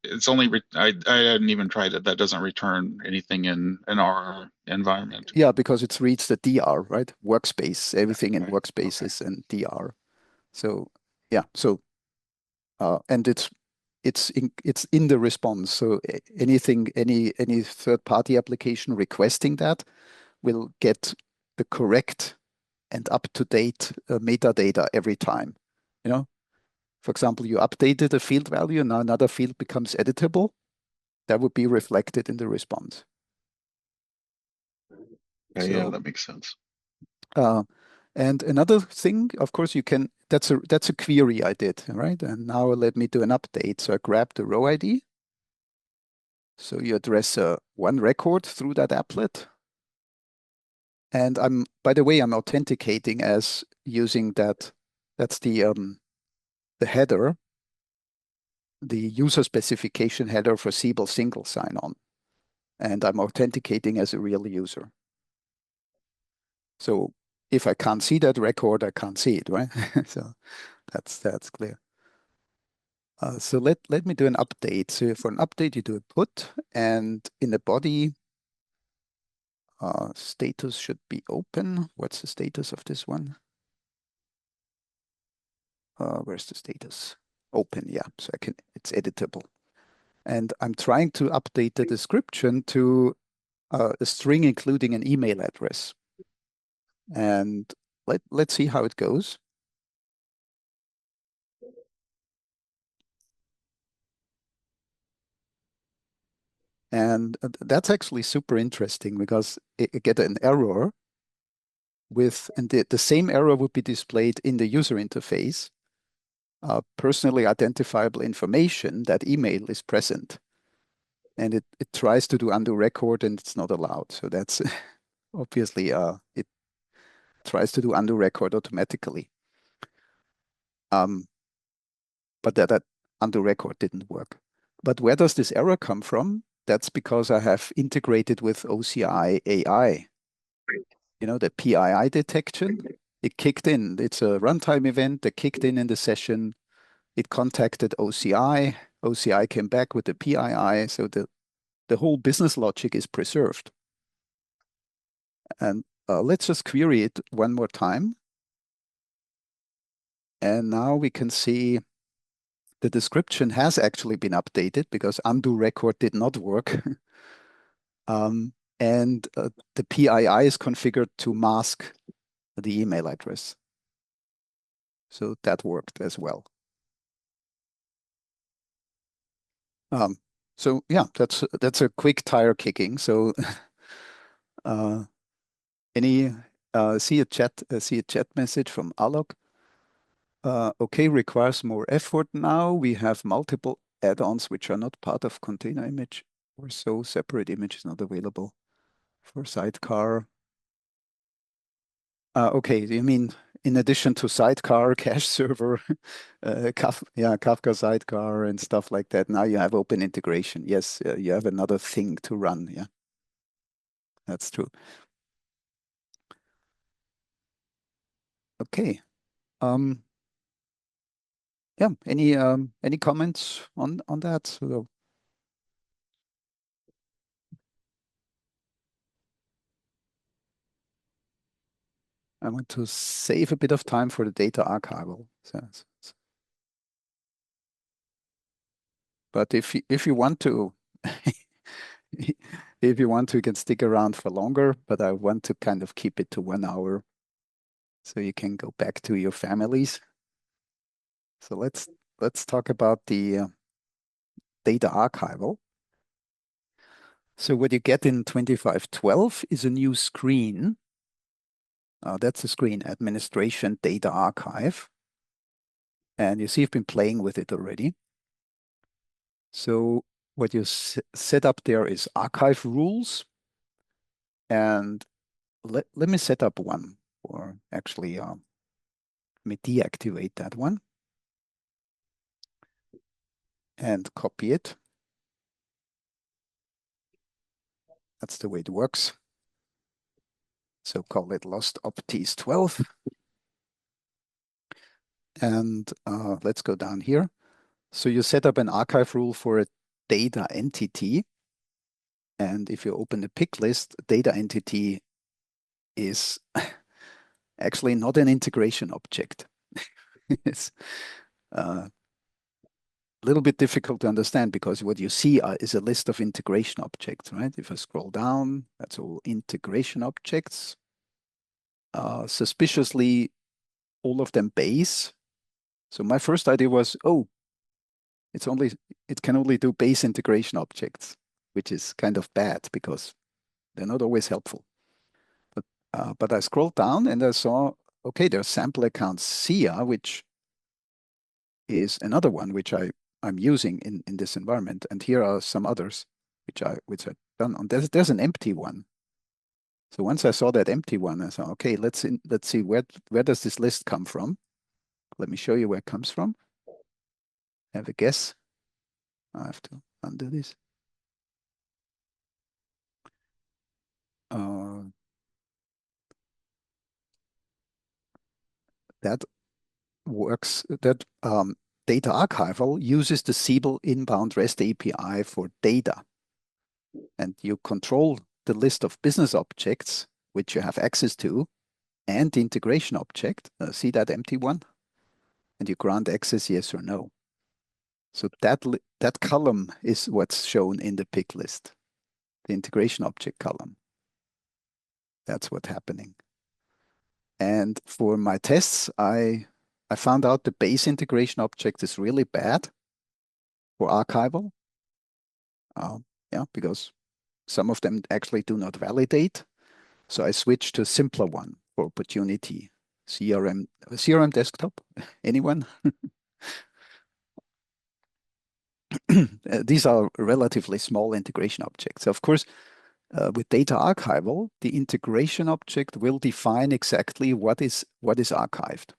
it's only I hadn't even tried it. That doesn't return anything in our environment. Yeah, because it reads the DR, right? Workspace, everything in workspaces and DR. So yeah, so and it's in the response. So any third-party application requesting that will get the correct and up-to-date metadata every time. You know, for example, you updated a field value, now another field becomes editable. That would be reflected in the response. Yeah, So, that makes sense. And another thing, of course, that's a query I did, right? And now let me do an update. So I grab the row ID. So you address one record through that applet. And by the way, I'm authenticating as using that's the header, the user specification header for Siebel single sign-on. And I'm authenticating as a real user. So if I can't see that record, I can't see it, right? So that's clear. So let me do an update. So for an update, you do a put, and in the body, status should be open. What's the status of this one? Where's the status? Open, yeah. So it's editable. And I'm trying to update the description to a string including an email address. And let's see how it goes. And that's actually super interesting because it get an error and the same error would be displayed in the user interface. Personally identifiable information, that email is present. And it tries to do undo record and it's not allowed. So that's obviously it tries to do undo record automatically. But that undo record didn't work. But where does this error come from? That's because I have integrated with OCI AI. You know, the PII detection, it kicked in. It's a runtime event that kicked in the session. It contacted OCI. OCI came back with the PII. So the whole business logic is preserved. And let's just query it one more time. And now we can see the description has actually been updated because undo record did not work. And the PII is configured to mask the email address. So that worked as well. So yeah, that's a quick tire kicking. So see a chat message from Alok. Okay, requires more effort now. We have multiple add-ons which are not part of container image, or so separate image is not available for sidecar. Okay, you mean in addition to sidecar, cache server, Kafka sidecar and stuff like that, now you have open integration. Yes, you have another thing to run. Yeah, that's true. Okay. Yeah, any comments on that? So, I want to save a bit of time for the data archival. But if you want to, if you want to, you can stick around for longer. But I want to kind of keep it to 1 hour, so you can go back to your families. So let's talk about the data archival. So what you get in 2512 is a new screen. That's the screen, Administration Data Archive. And you see I've been playing with it already. So what you set up there is archive rules. And let me set up one, or actually let me deactivate that one and copy it. That's the way it works. So call it lost opts 12. And let's go down here. So you set up an archive rule for a data entity. And if you open the pick list, data entity is actually not an integration object. a little bit difficult to understand because what you see is a list of integration objects, right? If I scroll down, that's all integration objects. Suspiciously, all of them base. So my first idea was, oh, it can only do base integration objects, which is kind of bad because they're not always helpful. But I scrolled down and I saw, okay, there's sample account SIA, which is another one which I'm using in this environment. And here are some others which I've done on. There's an empty one. So once I saw that empty one, I thought, okay, let's see where does this list come from? Let me show you where it comes from. Have a guess. I have to undo this. That works. That data archival uses the Siebel inbound REST API for data, and you control the list of business objects which you have access to, and the integration object. See that empty one, and you grant access yes or no. So that column is what's shown in the pick list, the integration object column. That's what's happening. And for my tests, I found out the base integration object is really bad for archival. Yeah, because some of them actually do not validate. So I switched to a simpler one for opportunity. CRM desktop, anyone? These are relatively small integration objects. Of course, with data archival, the integration object will define exactly what is archived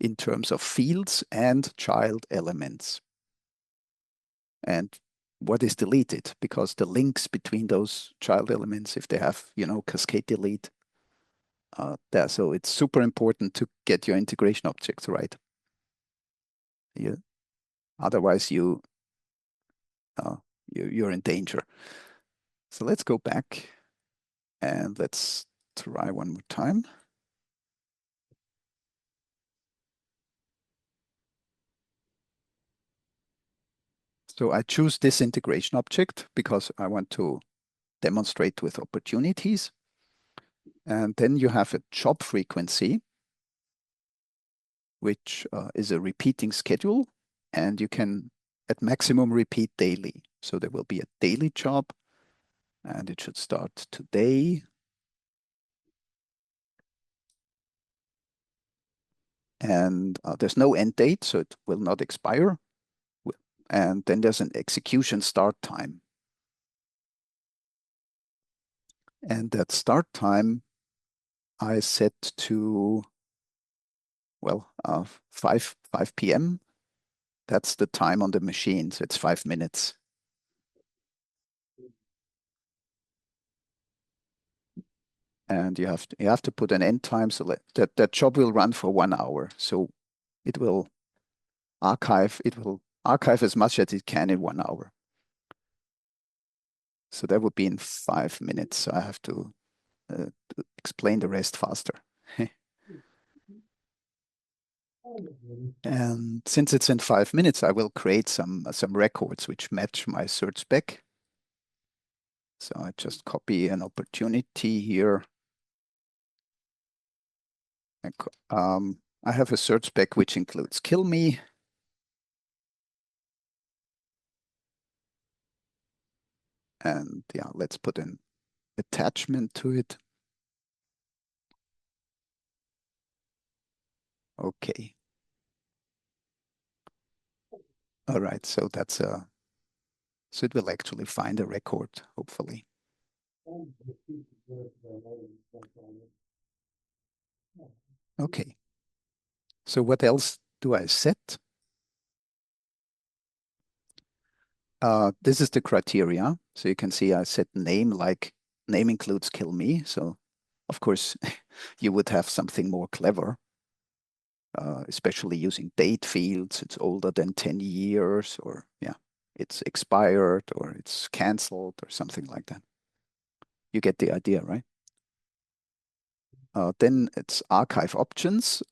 in terms of fields and child elements, and what is deleted, because the links between those child elements, if they have, cascade delete, there. So it's super important to get your integration objects right. Otherwise, you're in danger. So let's go back and let's try one more time. So I choose this integration object because I want to demonstrate with opportunities. And then you have a job frequency, which is a repeating schedule, and you can at maximum repeat daily. So there will be a daily job, and it should start today. And there's no end date, so it will not expire. And then there's an execution start time. And that start time I set to, well, 5 p.m. That's the time on the machine, so it's 5 minutes. And you have to put an end time, so that job will run for 1 hour. So it will archive as much as it can in 1 hour. So that would be in 5 minutes. So I have to explain the rest faster. And since it's in 5 minutes, I will create some records which match my search spec. So I just copy an opportunity here. I have a search spec which includes kill me. And yeah, let's put an attachment to it. Okay. All right, so so it will actually find a record, hopefully. Okay. So what else do I set? This is the criteria. So you can see I set name, like name includes kill me. So of course you would have something more clever, especially using date fields. It's older than 10 years, or yeah, it's expired, or it's canceled, or something like that. You get the idea, right? Then it's archive options,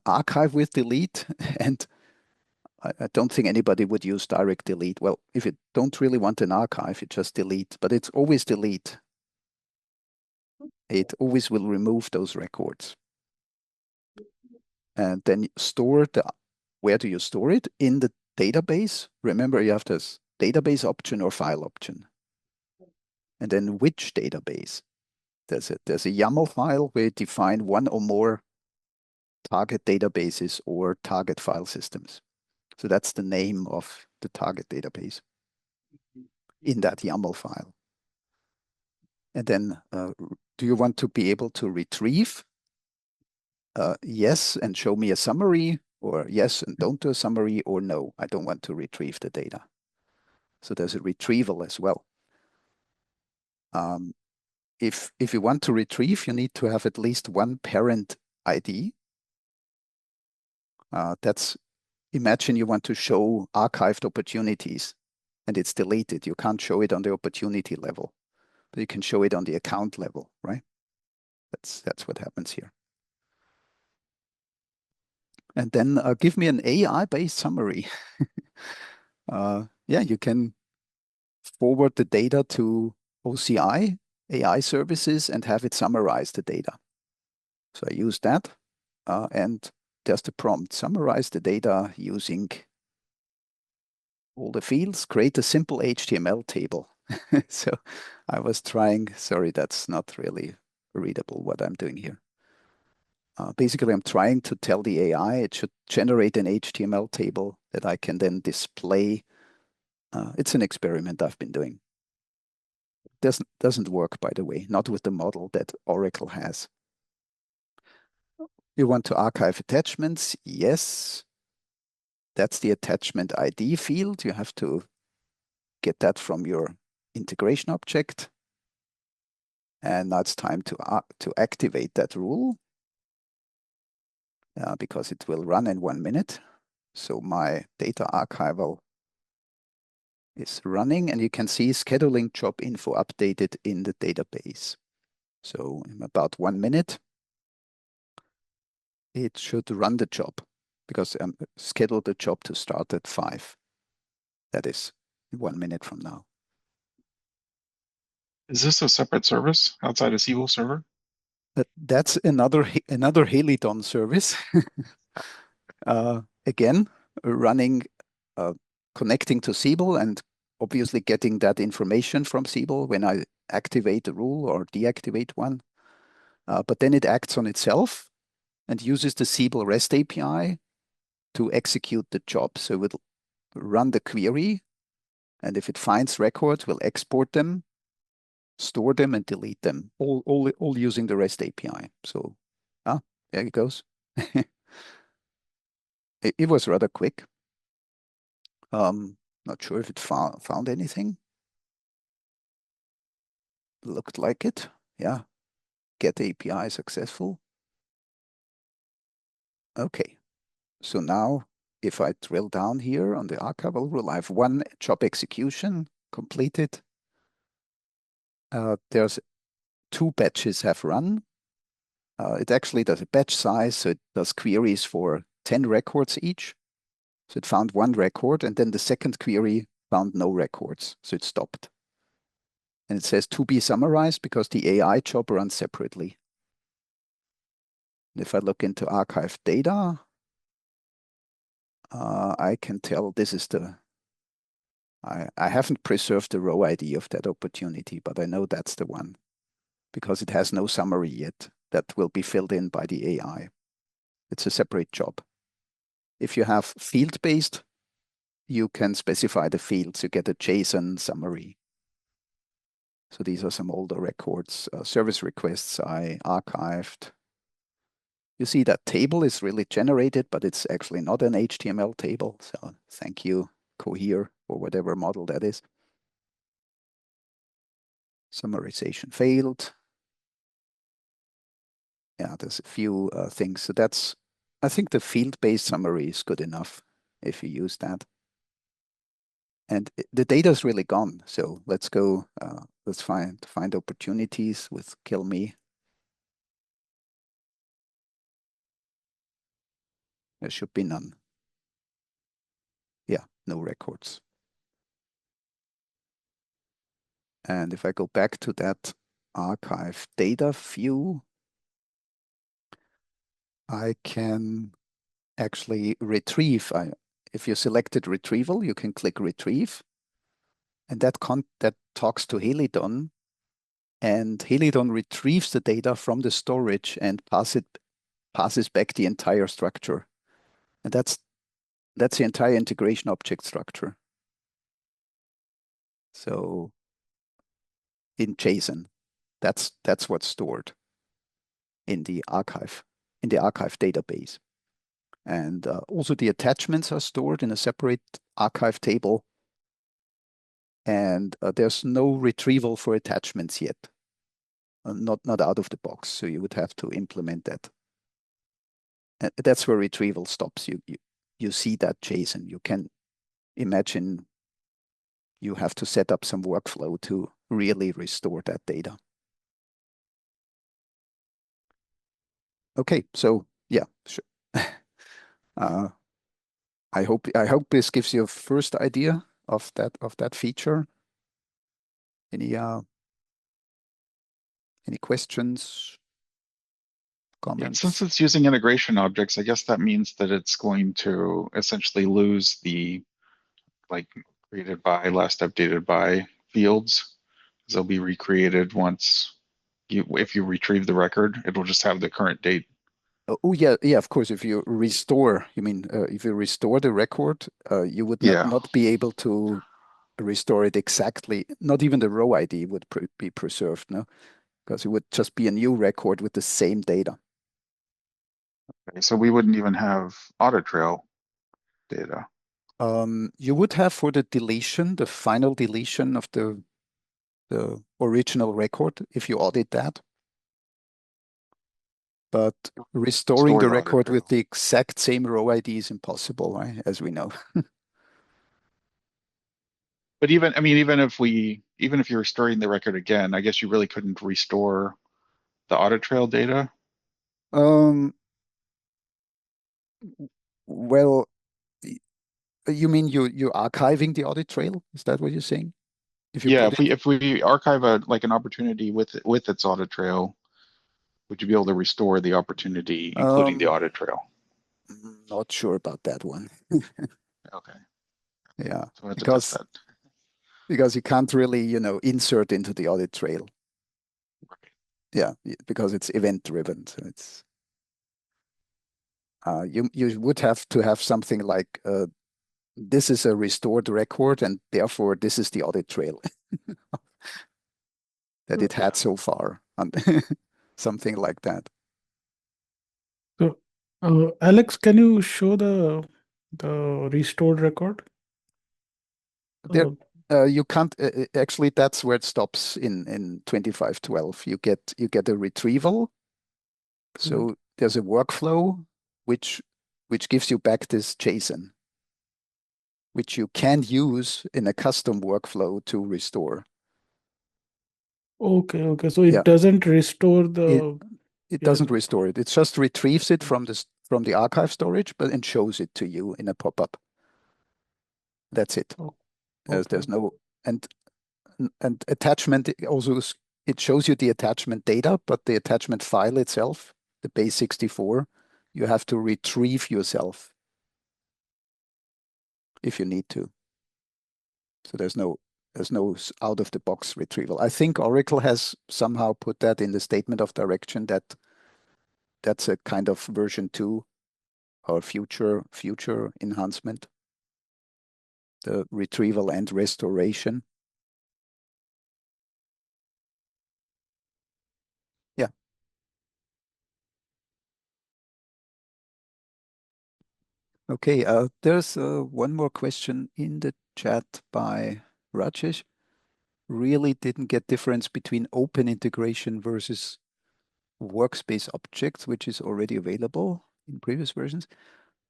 archive with delete, and I don't think anybody would use direct delete. Well, if you don't really want an archive, you just delete, but it's always delete. It always will remove those records. And then store where do you store it? In the database. Remember, you have this database option or file option. And then which database? There's a YAML file where you define one or more target databases or target file systems. So that's the name of the target database in that YAML file. And then do you want to be able to retrieve? Yes, and show me a summary, or yes, and don't do a summary, or no, I don't want to retrieve the data. So there's a retrieval as well. If you want to retrieve, you need to have at least one parent ID. Imagine you want to show archived opportunities and it's deleted. You can't show it on the opportunity level, but you can show it on the account level, right? That's what happens here. And then give me an AI-based summary. Yeah, you can forward the data to OCI, AI services, and have it summarize the data. So I use that, and there's the prompt. Summarize the data using all the fields, create a simple HTML table. So I was trying, sorry, that's not really readable what I'm doing here. Basically, I'm trying to tell the AI it should generate an HTML table that I can then display. It's an experiment I've been doing. Doesn't work, by the way, not with the model that Oracle has. You want to archive attachments? Yes. That's the attachment ID field. You have to get that from your integration object. And now it's time to activate that rule because it will run in 1 minute. So my data archival is running, and you can see scheduling job info updated in the database. So in about 1 minute, it should run the job because I scheduled the job to start at 5. That is 1 minute from now. Is this a separate service outside of Siebel server? That's another Helidon service. Again, running, connecting to Siebel and obviously getting that information from Siebel when I activate a rule or deactivate one. But then it acts on itself and uses the Siebel REST API to execute the job. So it will run the query, and if it finds records, we'll export them, store them, and delete them, all using the REST API. So there it goes. It was rather quick. Not sure if it found anything. Looked like it. Yeah. Get API successful. Okay. So now if I drill down here on the archival rule, I have one job execution completed. There's 2 batches have run. It actually does a batch size, so it does queries for 10 records each. So it found 1 record, and then the second query found no records, so it stopped. And it says to be summarized because the AI job runs separately. And if I look into archive data, I can tell this is I haven't preserved the row ID of that opportunity, but I know that's the one because it has no summary yet that will be filled in by the AI. It's a separate job. If you have field-based, you can specify the fields. You get a JSON summary. So these are some older records, service requests I archived. You see that table is really generated, but it's actually not an HTML table. So thank you, Cohere, or whatever model that is. Summarization failed. Yeah, there's a few things. So I think the field-based summary is good enough if you use that. And the data is really gone. So let's go, let's find opportunities with kill me. There should be none. no records. And if I go back to that archive data view, I can actually retrieve. If you selected retrieval, you can click retrieve. And that talks to Helidon. And Helidon retrieves the data from the storage and passes back the entire structure. And that's the entire integration object structure. So in JSON, that's what's stored in the archive database. And also the attachments are stored in a separate archive table. And there's no retrieval for attachments yet. Not out of the box. So you would have to implement that. And that's where retrieval stops. You see that JSON. You can imagine you have to set up some workflow to really restore that data. Okay, so yeah, sure. I hope this gives you a first idea of that feature. Any questions, comments? Since it's using integration objects, I guess that means that it's going to essentially lose the like created by, last updated by fields. They'll be recreated once if you retrieve the record, it'll just have the current date. Oh yeah, of course. If you restore, you mean if you restore the record, you would not be able to restore it exactly. Not even the row ID would be preserved, no, because it would just be a new record with the same data. Okay, so we wouldn't even have audit trail data. You would have for the deletion, the final deletion of the original record, if you audit that. But restoring the record with the exact same row ID is impossible, right? As we know. But even if you're restoring the record again, I guess you really couldn't restore the audit trail data. Well, you mean you're archiving the audit trail? Is that what you're saying? If we archive an opportunity with its audit trail, would you be able to restore the opportunity, including the audit trail? Not sure about that one. Okay. Yeah, So we have to test that. Because you can't really, insert into the audit trail. Right. Yeah, because it's event driven. So it's you would have to have something like this is a restored record, and therefore this is the audit trail that it had so far, and something like that. So, Alex, can you show the restored record? There, you can't actually. That's where it stops in 2512. You get a retrieval. So there's a workflow which gives you back this JSON, which you can use in a custom workflow to restore. Okay. So it doesn't restore the. It doesn't restore it. It just retrieves it from the archive storage, and shows it to you in a pop-up. That's it. There's no and attachment also. It shows you the attachment data, but the attachment file itself, the base64, you have to retrieve yourself if you need to. So there's no out-of-the-box retrieval. I think Oracle has somehow put that in the statement of direction that that's a kind of version 2 or future enhancement, the retrieval and restoration. Yeah. Okay, there's one more question in the chat by Rajesh. Really didn't get difference between open integration versus workspace objects, which is already available in previous versions.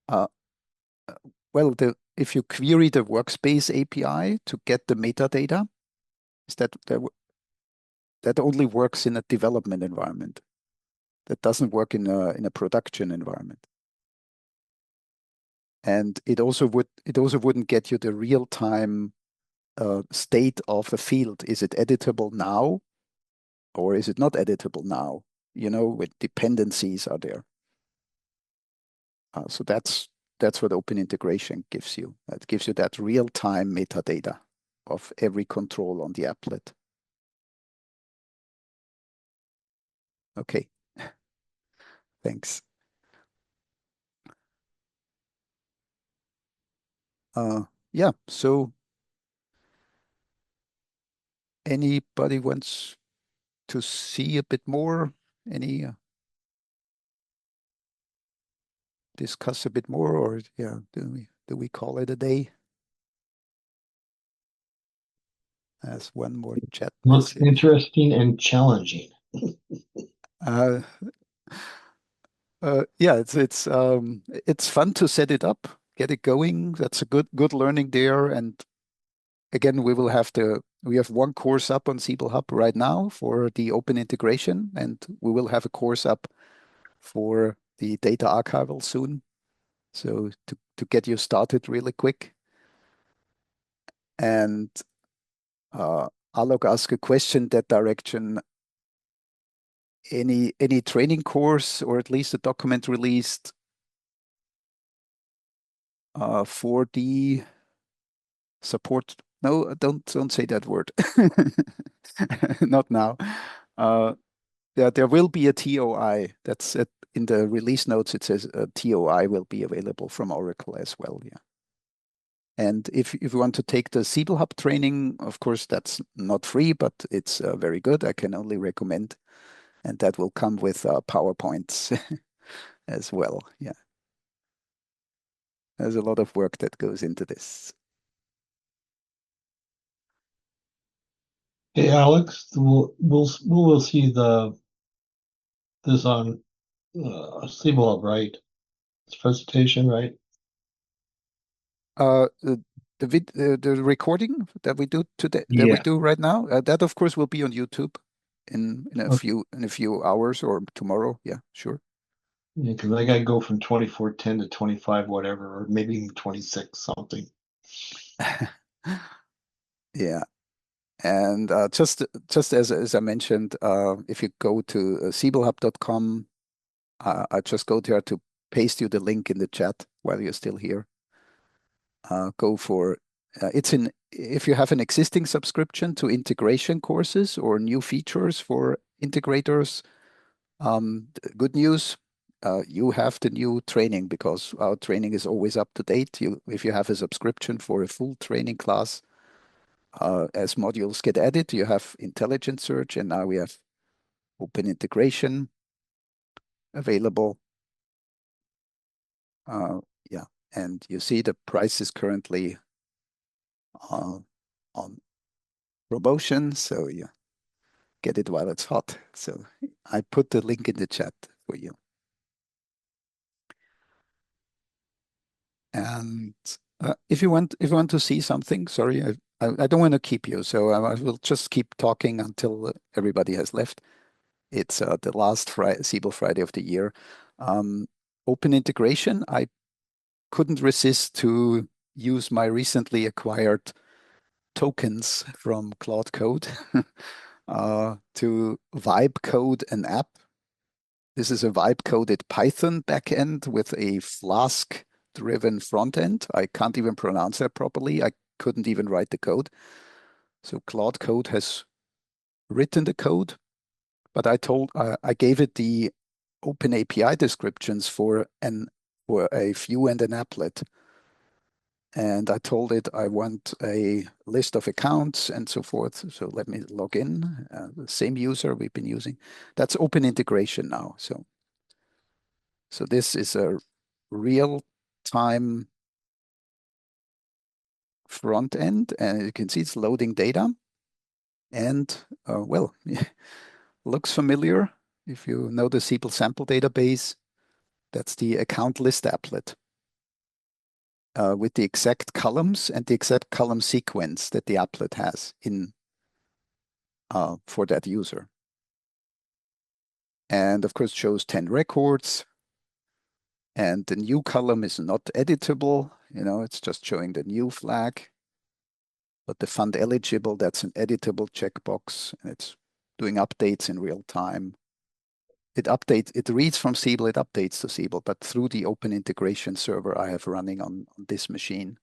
Well, if you query the workspace API to get the metadata, that only works in a development environment. That doesn't work in a production environment. And it also wouldn't get you the real-time state of a field. Is it editable now, or is it not editable now? You know, with dependencies are there. So that's what Open Integration gives you. It gives you that real-time metadata of every control on the applet. Okay, thanks. Yeah, so anybody wants to see a bit more? Any discuss a bit more, or yeah, do we call it a day? As one more chat Looks message. interesting and challenging. Yeah, it's fun to set it up, get it going. That's a good learning there. And again, we have one course up on Siebel Hub right now for the open integration, and we will have a course up for the data archival soon. So to get you started really quick. And Alok asked a question that direction. Any training course or at least a document released for the support? No, don't say that word. Not now. There will be a TOI. That's it. In the release notes, it says a TOI will be available from Oracle as well. Yeah. And if you want to take the Siebel Hub training, of course, that's not free, but it's very good. I can only recommend. And that will come with PowerPoints as well. Yeah. There's a lot of work that goes into this. Hey, Alex, we'll see this on Siebel Hub, right? This presentation, right? The recording that we do today, that we Yeah. do right now, that of course will be on YouTube in a few hours or tomorrow. Yeah, sure. Yeah, because I gotta go from 2410 to 25 whatever, or maybe even 26 something. Yeah. And just as I mentioned, if you go to siebelhub.com, I just go there to paste you the link in the chat while you're still here. Go for if you have an existing subscription to integration courses or new features for integrators, good news, you have the new training because our training is always up to date. If you have a subscription for a full training class, as modules get added, you have intelligent search, and now we have open integration available. Yeah, and you see the price is currently on promotion, so you get it while it's hot. So I put the link in the chat for you. And if you want to see something, sorry, I don't want to keep you, so I will just keep talking until everybody has left. It's the last Siebel Friday of the year. Open integration, I couldn't resist to use my recently acquired tokens from Claude Code to vibe code an app. This is a vibe coded Python backend with a Flask driven front end. I can't even pronounce that properly. I couldn't even write the code. So Claude Code has written the code, but I gave it the open API descriptions for a view and an applet. And I told it I want a list of accounts and so forth. So let me log in. The same user we've been using. That's open integration now. So this is a real-time front end, and you can see it's loading data. And well, looks familiar. If you know the Siebel sample database, that's the account list applet. With the exact columns and the exact column sequence that the applet has in for that user. And of course shows 10 records. And the new column is not editable. It's just showing the new flag. But the fund eligible, that's an editable checkbox, and it's doing updates in real time. It reads from Siebel, it updates to Siebel, but through the open integration server I have running on this machine,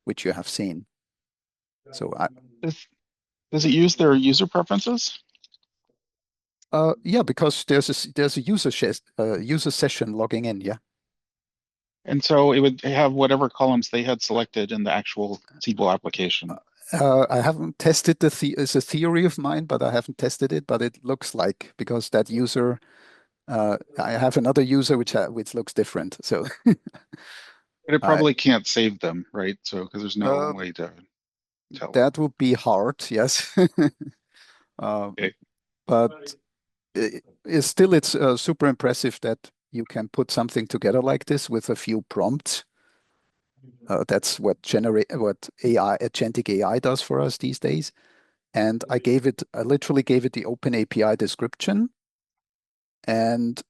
which you have seen. So does it use their user preferences? Yeah, because there's a user session logging in, yeah. And so it would have whatever columns they had selected in the actual Siebel application. I haven't tested it's a theory of mine, but I haven't tested it. But it looks like, because that user, I have another user which looks different. So, but it probably can't save them, right? So because there's no way to tell. That would be hard, yes. Okay. But it's super impressive that you can put something together like this with a few prompts. That's what AI, agentic AI does for us these days. And I literally gave it the open API description, and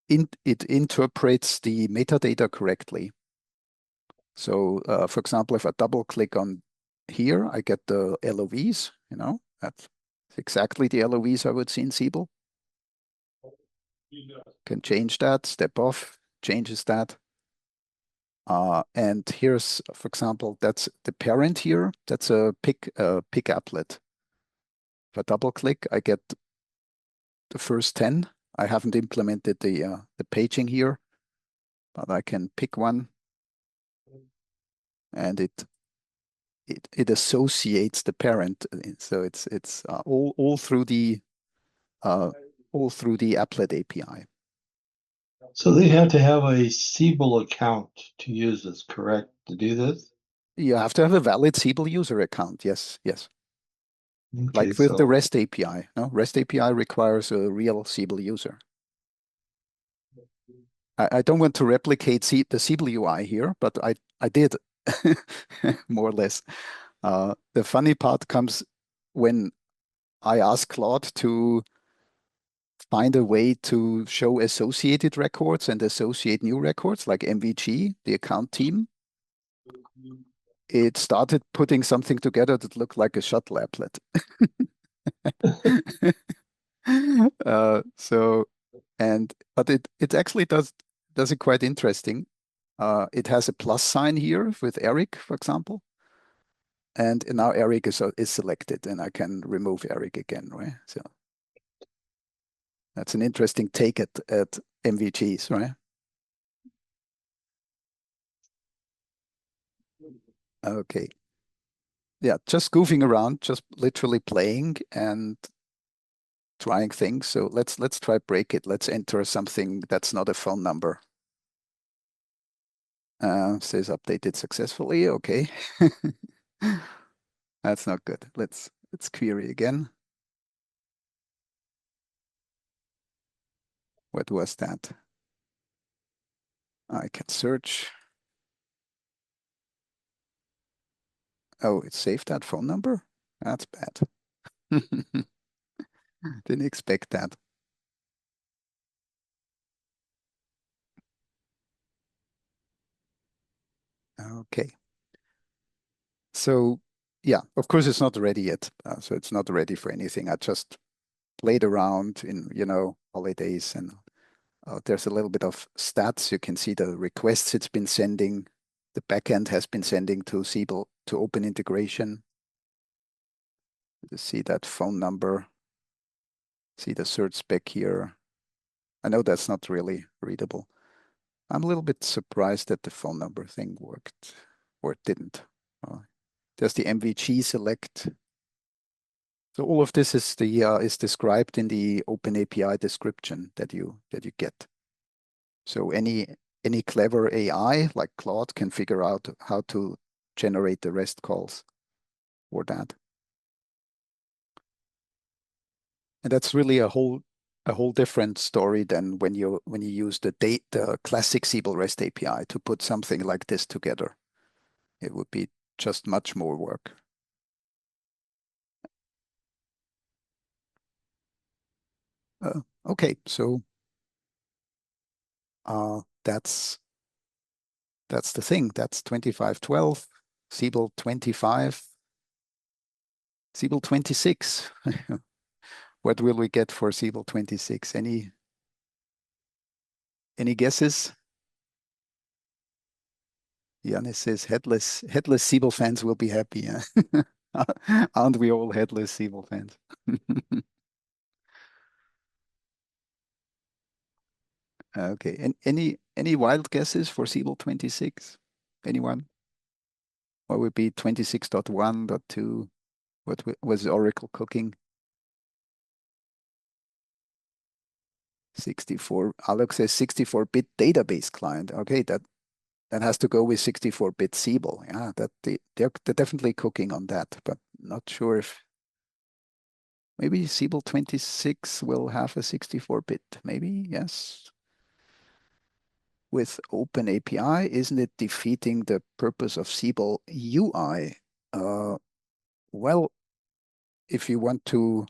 it interprets the metadata correctly. So, for example, if I double click on here, I get the LOVs, that's exactly the LOVs I would see in Siebel. Can change that, step off, changes that. And here's, for example, that's the parent here. That's a pick applet. If I double click, I get the first 10. I haven't implemented the paging here, but I can pick one, and it associates the parent. So it's all through the applet API. So they have to have a Siebel account to use this, correct? To do this? You have to have a valid Siebel user account. Yes. Okay, like with the REST API. No, REST API requires a real Siebel user. I don't want to replicate the Siebel UI here, but I did more or less. The funny part comes when I ask Claude to find a way to show associated records and associate new records, like MVG, the account team. It started putting something together that looked like a shuttle applet. But it actually does it quite interesting. It has a plus sign here with Eric, for example. And now Eric is selected, and I can remove Eric again, right? So that's an interesting take at MVGs, right? Okay. Yeah, just goofing around, just literally playing and trying things. So let's try break it. Let's enter something that's not a phone number. Says updated successfully. Okay. That's not good. Let's query again. What was that? I can search. Oh, it saved that phone number? That's bad. Didn't expect that. Okay. So yeah, of course it's not ready yet. So it's not ready for anything. I just played around in, holidays, and there's a little bit of stats. You can see the requests it's been sending. The backend has been sending to Siebel to open integration. You see that phone number. See the search spec here. I know that's not really readable. I'm a little bit surprised that the phone number thing worked, or it didn't. There's the MVG select. So all of this is described in the Open API description that you get. So any clever AI like Claude can figure out how to generate the REST calls for that. And that's really a whole different story than when you use the classic Siebel REST API to put something like this together. It would be just much more work. Okay, so that's the thing. That's 2512, Siebel 25, Siebel 26. What will we get for Siebel 26? Any guesses? Janis says headless Siebel fans will be happy. Yeah? Aren't we all headless Siebel fans? Okay. And any wild guesses for Siebel 26? Anyone? What would be 26.1.2? What was Oracle cooking? 64. Alex says 64-bit database client. Okay, that has to go with 64-bit Siebel. Yeah, they're definitely cooking on that, but not sure if maybe Siebel 26 will have a 64-bit. Maybe, yes. With Open API, isn't it defeating the purpose of Siebel UI? Well, if you want to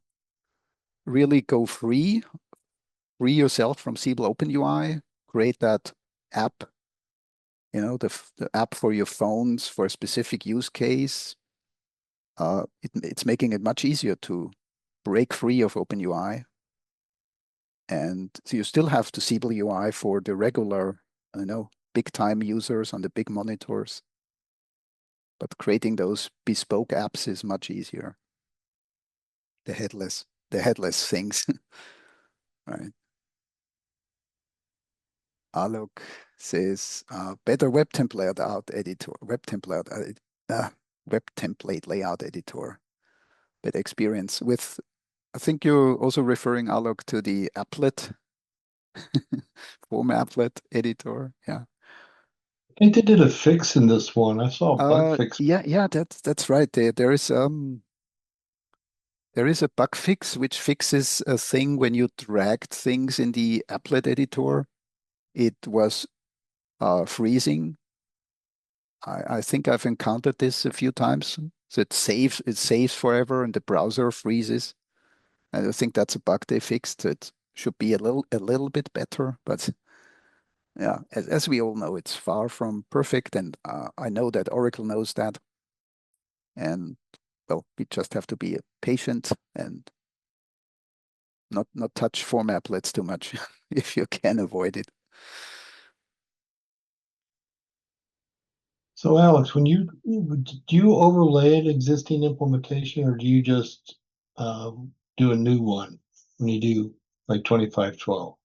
really go free yourself from Siebel Open UI, create that app, the app for your phones for a specific use case. It's making it much easier to break free of OpenUI. And so you still have the Siebel UI for the regular, big time users on the big monitors. But creating those bespoke apps is much easier. The headless things. Right. Alok says better web template layout editor. Better experience with. I think you're also referring, Alok, to the applet form applet editor. Yeah. I think they did a fix in this one. I saw a bug fix. Yeah, that's right. There is a bug fix which fixes a thing when you dragged things in the applet editor. It was freezing. I think I've encountered this a few times. So it saves forever and the browser freezes. And I think that's a bug they fixed. It should be a little bit better, but yeah, as we all know, it's far from perfect, and I know that Oracle knows that. And well, we just have to be patient and not touch form applets too much if you can avoid it. So Alex, do you overlay an existing implementation, or do you just do a new one when you do like 2512?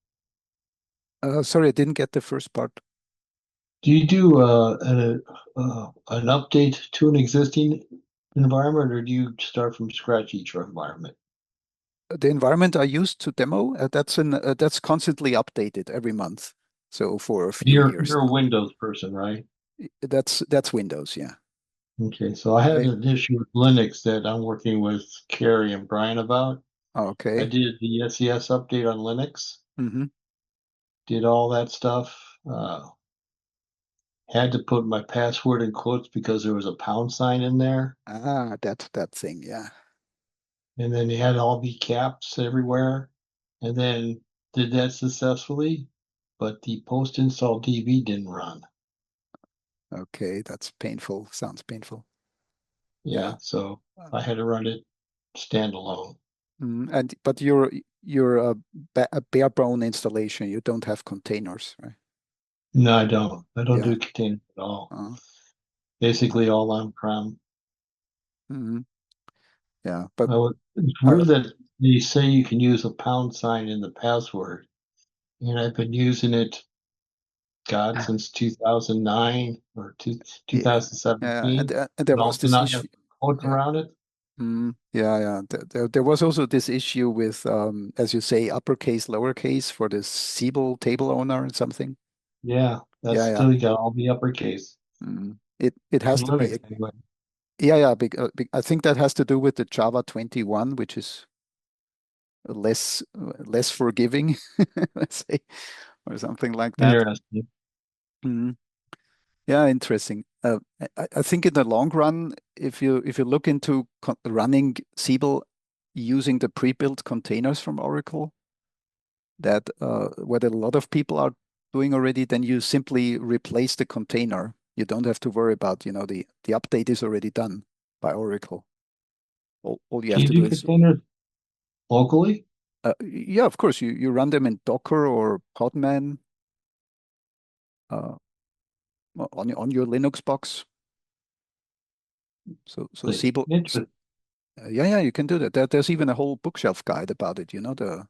Sorry, I didn't get the first part. Do you do an update to an existing environment, or do you start from scratch each environment? The environment I used to demo, that's constantly updated every month. So for a few years. You're a Windows person, right? That's Windows, yeah. Okay, so I had an issue with Linux that I'm working with Carrie and Brian about. Okay. I did the SES update on Linux. Mm-hmm. Did all that stuff. Had to put my password in quotes because there was a pound sign in there. That thing, yeah. And then they had all the caps everywhere. And then did that successfully, but the post-install DB didn't run. Okay, that's painful. Sounds painful. Yeah, so I had to run it standalone. But you're a bare bone installation. You don't have containers, right? No, I don't. I don't do containers at all. Basically all on-prem. Mm-hmm. Yeah, but it's weird that they say you can use a pound sign in the password, and I've been using it, God, since 2009 or 2017. And there was this issue quotes around it. Yeah. There was also this issue with, as you say, uppercase, lowercase for the Siebel table owner and something. Yeah, that's still got all the uppercase. It has to be. Anyway. Yeah. I think that has to do with the Java 21, which is less forgiving, let's say, or something like that. Interesting. Yeah, interesting. I think in the long run, if you look into running Siebel using the pre-built containers from Oracle, that what a lot of people are doing already, then you simply replace the container. You don't have to worry about, the update is already done by Oracle. All you have Can to you do do is, containers locally? yeah, of course, you run them in Docker or Podman on your Linux box. So Siebel, Interesting. yeah, you can do that. There's even a whole bookshelf guide about it. The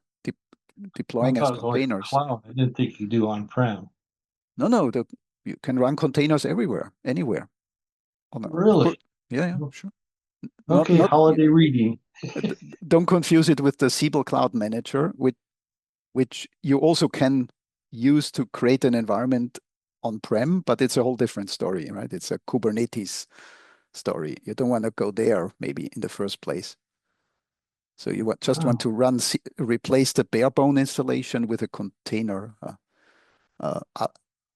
deploying I as thought it was always containers. cloud. I didn't think you do on-prem. No, you can run containers everywhere, anywhere. Really? Yeah, sure. Okay, Not holiday reading. don't confuse it with the Siebel Cloud Manager, which you also can use to create an environment on-prem, but it's a whole different story, right? It's a Kubernetes story. You don't want to go there maybe in the first place. So you just want to replace the bare bone installation with a container.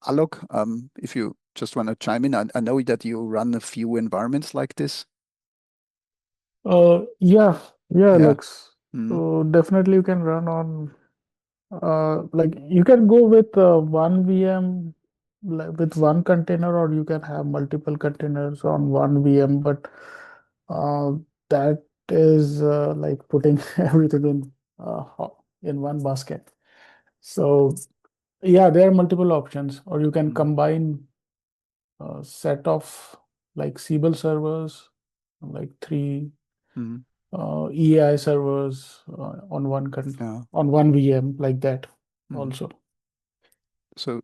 Alok, if you just want to chime in, I know that you run a few environments like this. Yeah, Yeah. Alex. So definitely you can run on like you can go with one VM with one container, or you can have multiple containers on one VM, but that is like putting everything in one basket. So yeah, there are multiple options, or you can combine a set of like Siebel servers, like 3 EAI servers on one VM like that also. So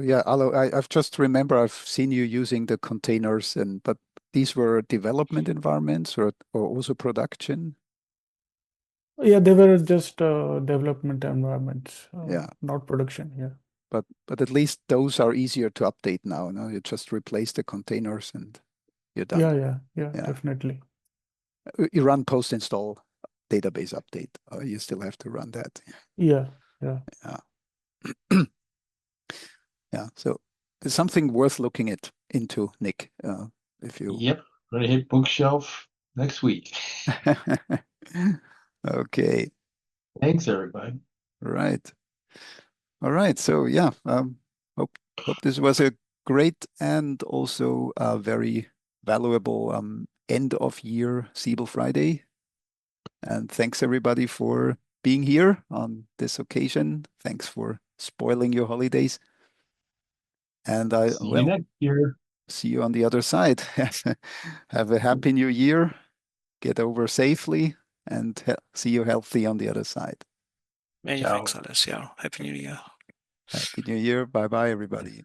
yeah, Alo, I've just remember I've seen you using the containers, but these were development environments or also production. Yeah, they were just development environments, Yeah, not production. Yeah, but at least those are easier to update now. No, you just replace the containers and you're done. yeah, definitely. You run post install database update. You still have to run that. Yeah. Yeah. So it's something worth looking into, Nick. If you. Yep, gonna hit bookshelf next week. Okay. Thanks, everybody. Right. All right. So yeah, hope this was a great and also a very valuable end of year Siebel Friday. And thanks everybody for being here on this occasion. Thanks for spoiling your holidays. And See you next year. See you on the other side. Have a happy new year. Get over safely and see you healthy on the other side. Many thanks, Alessio. Happy New Year. Happy New Year. Bye bye, everybody.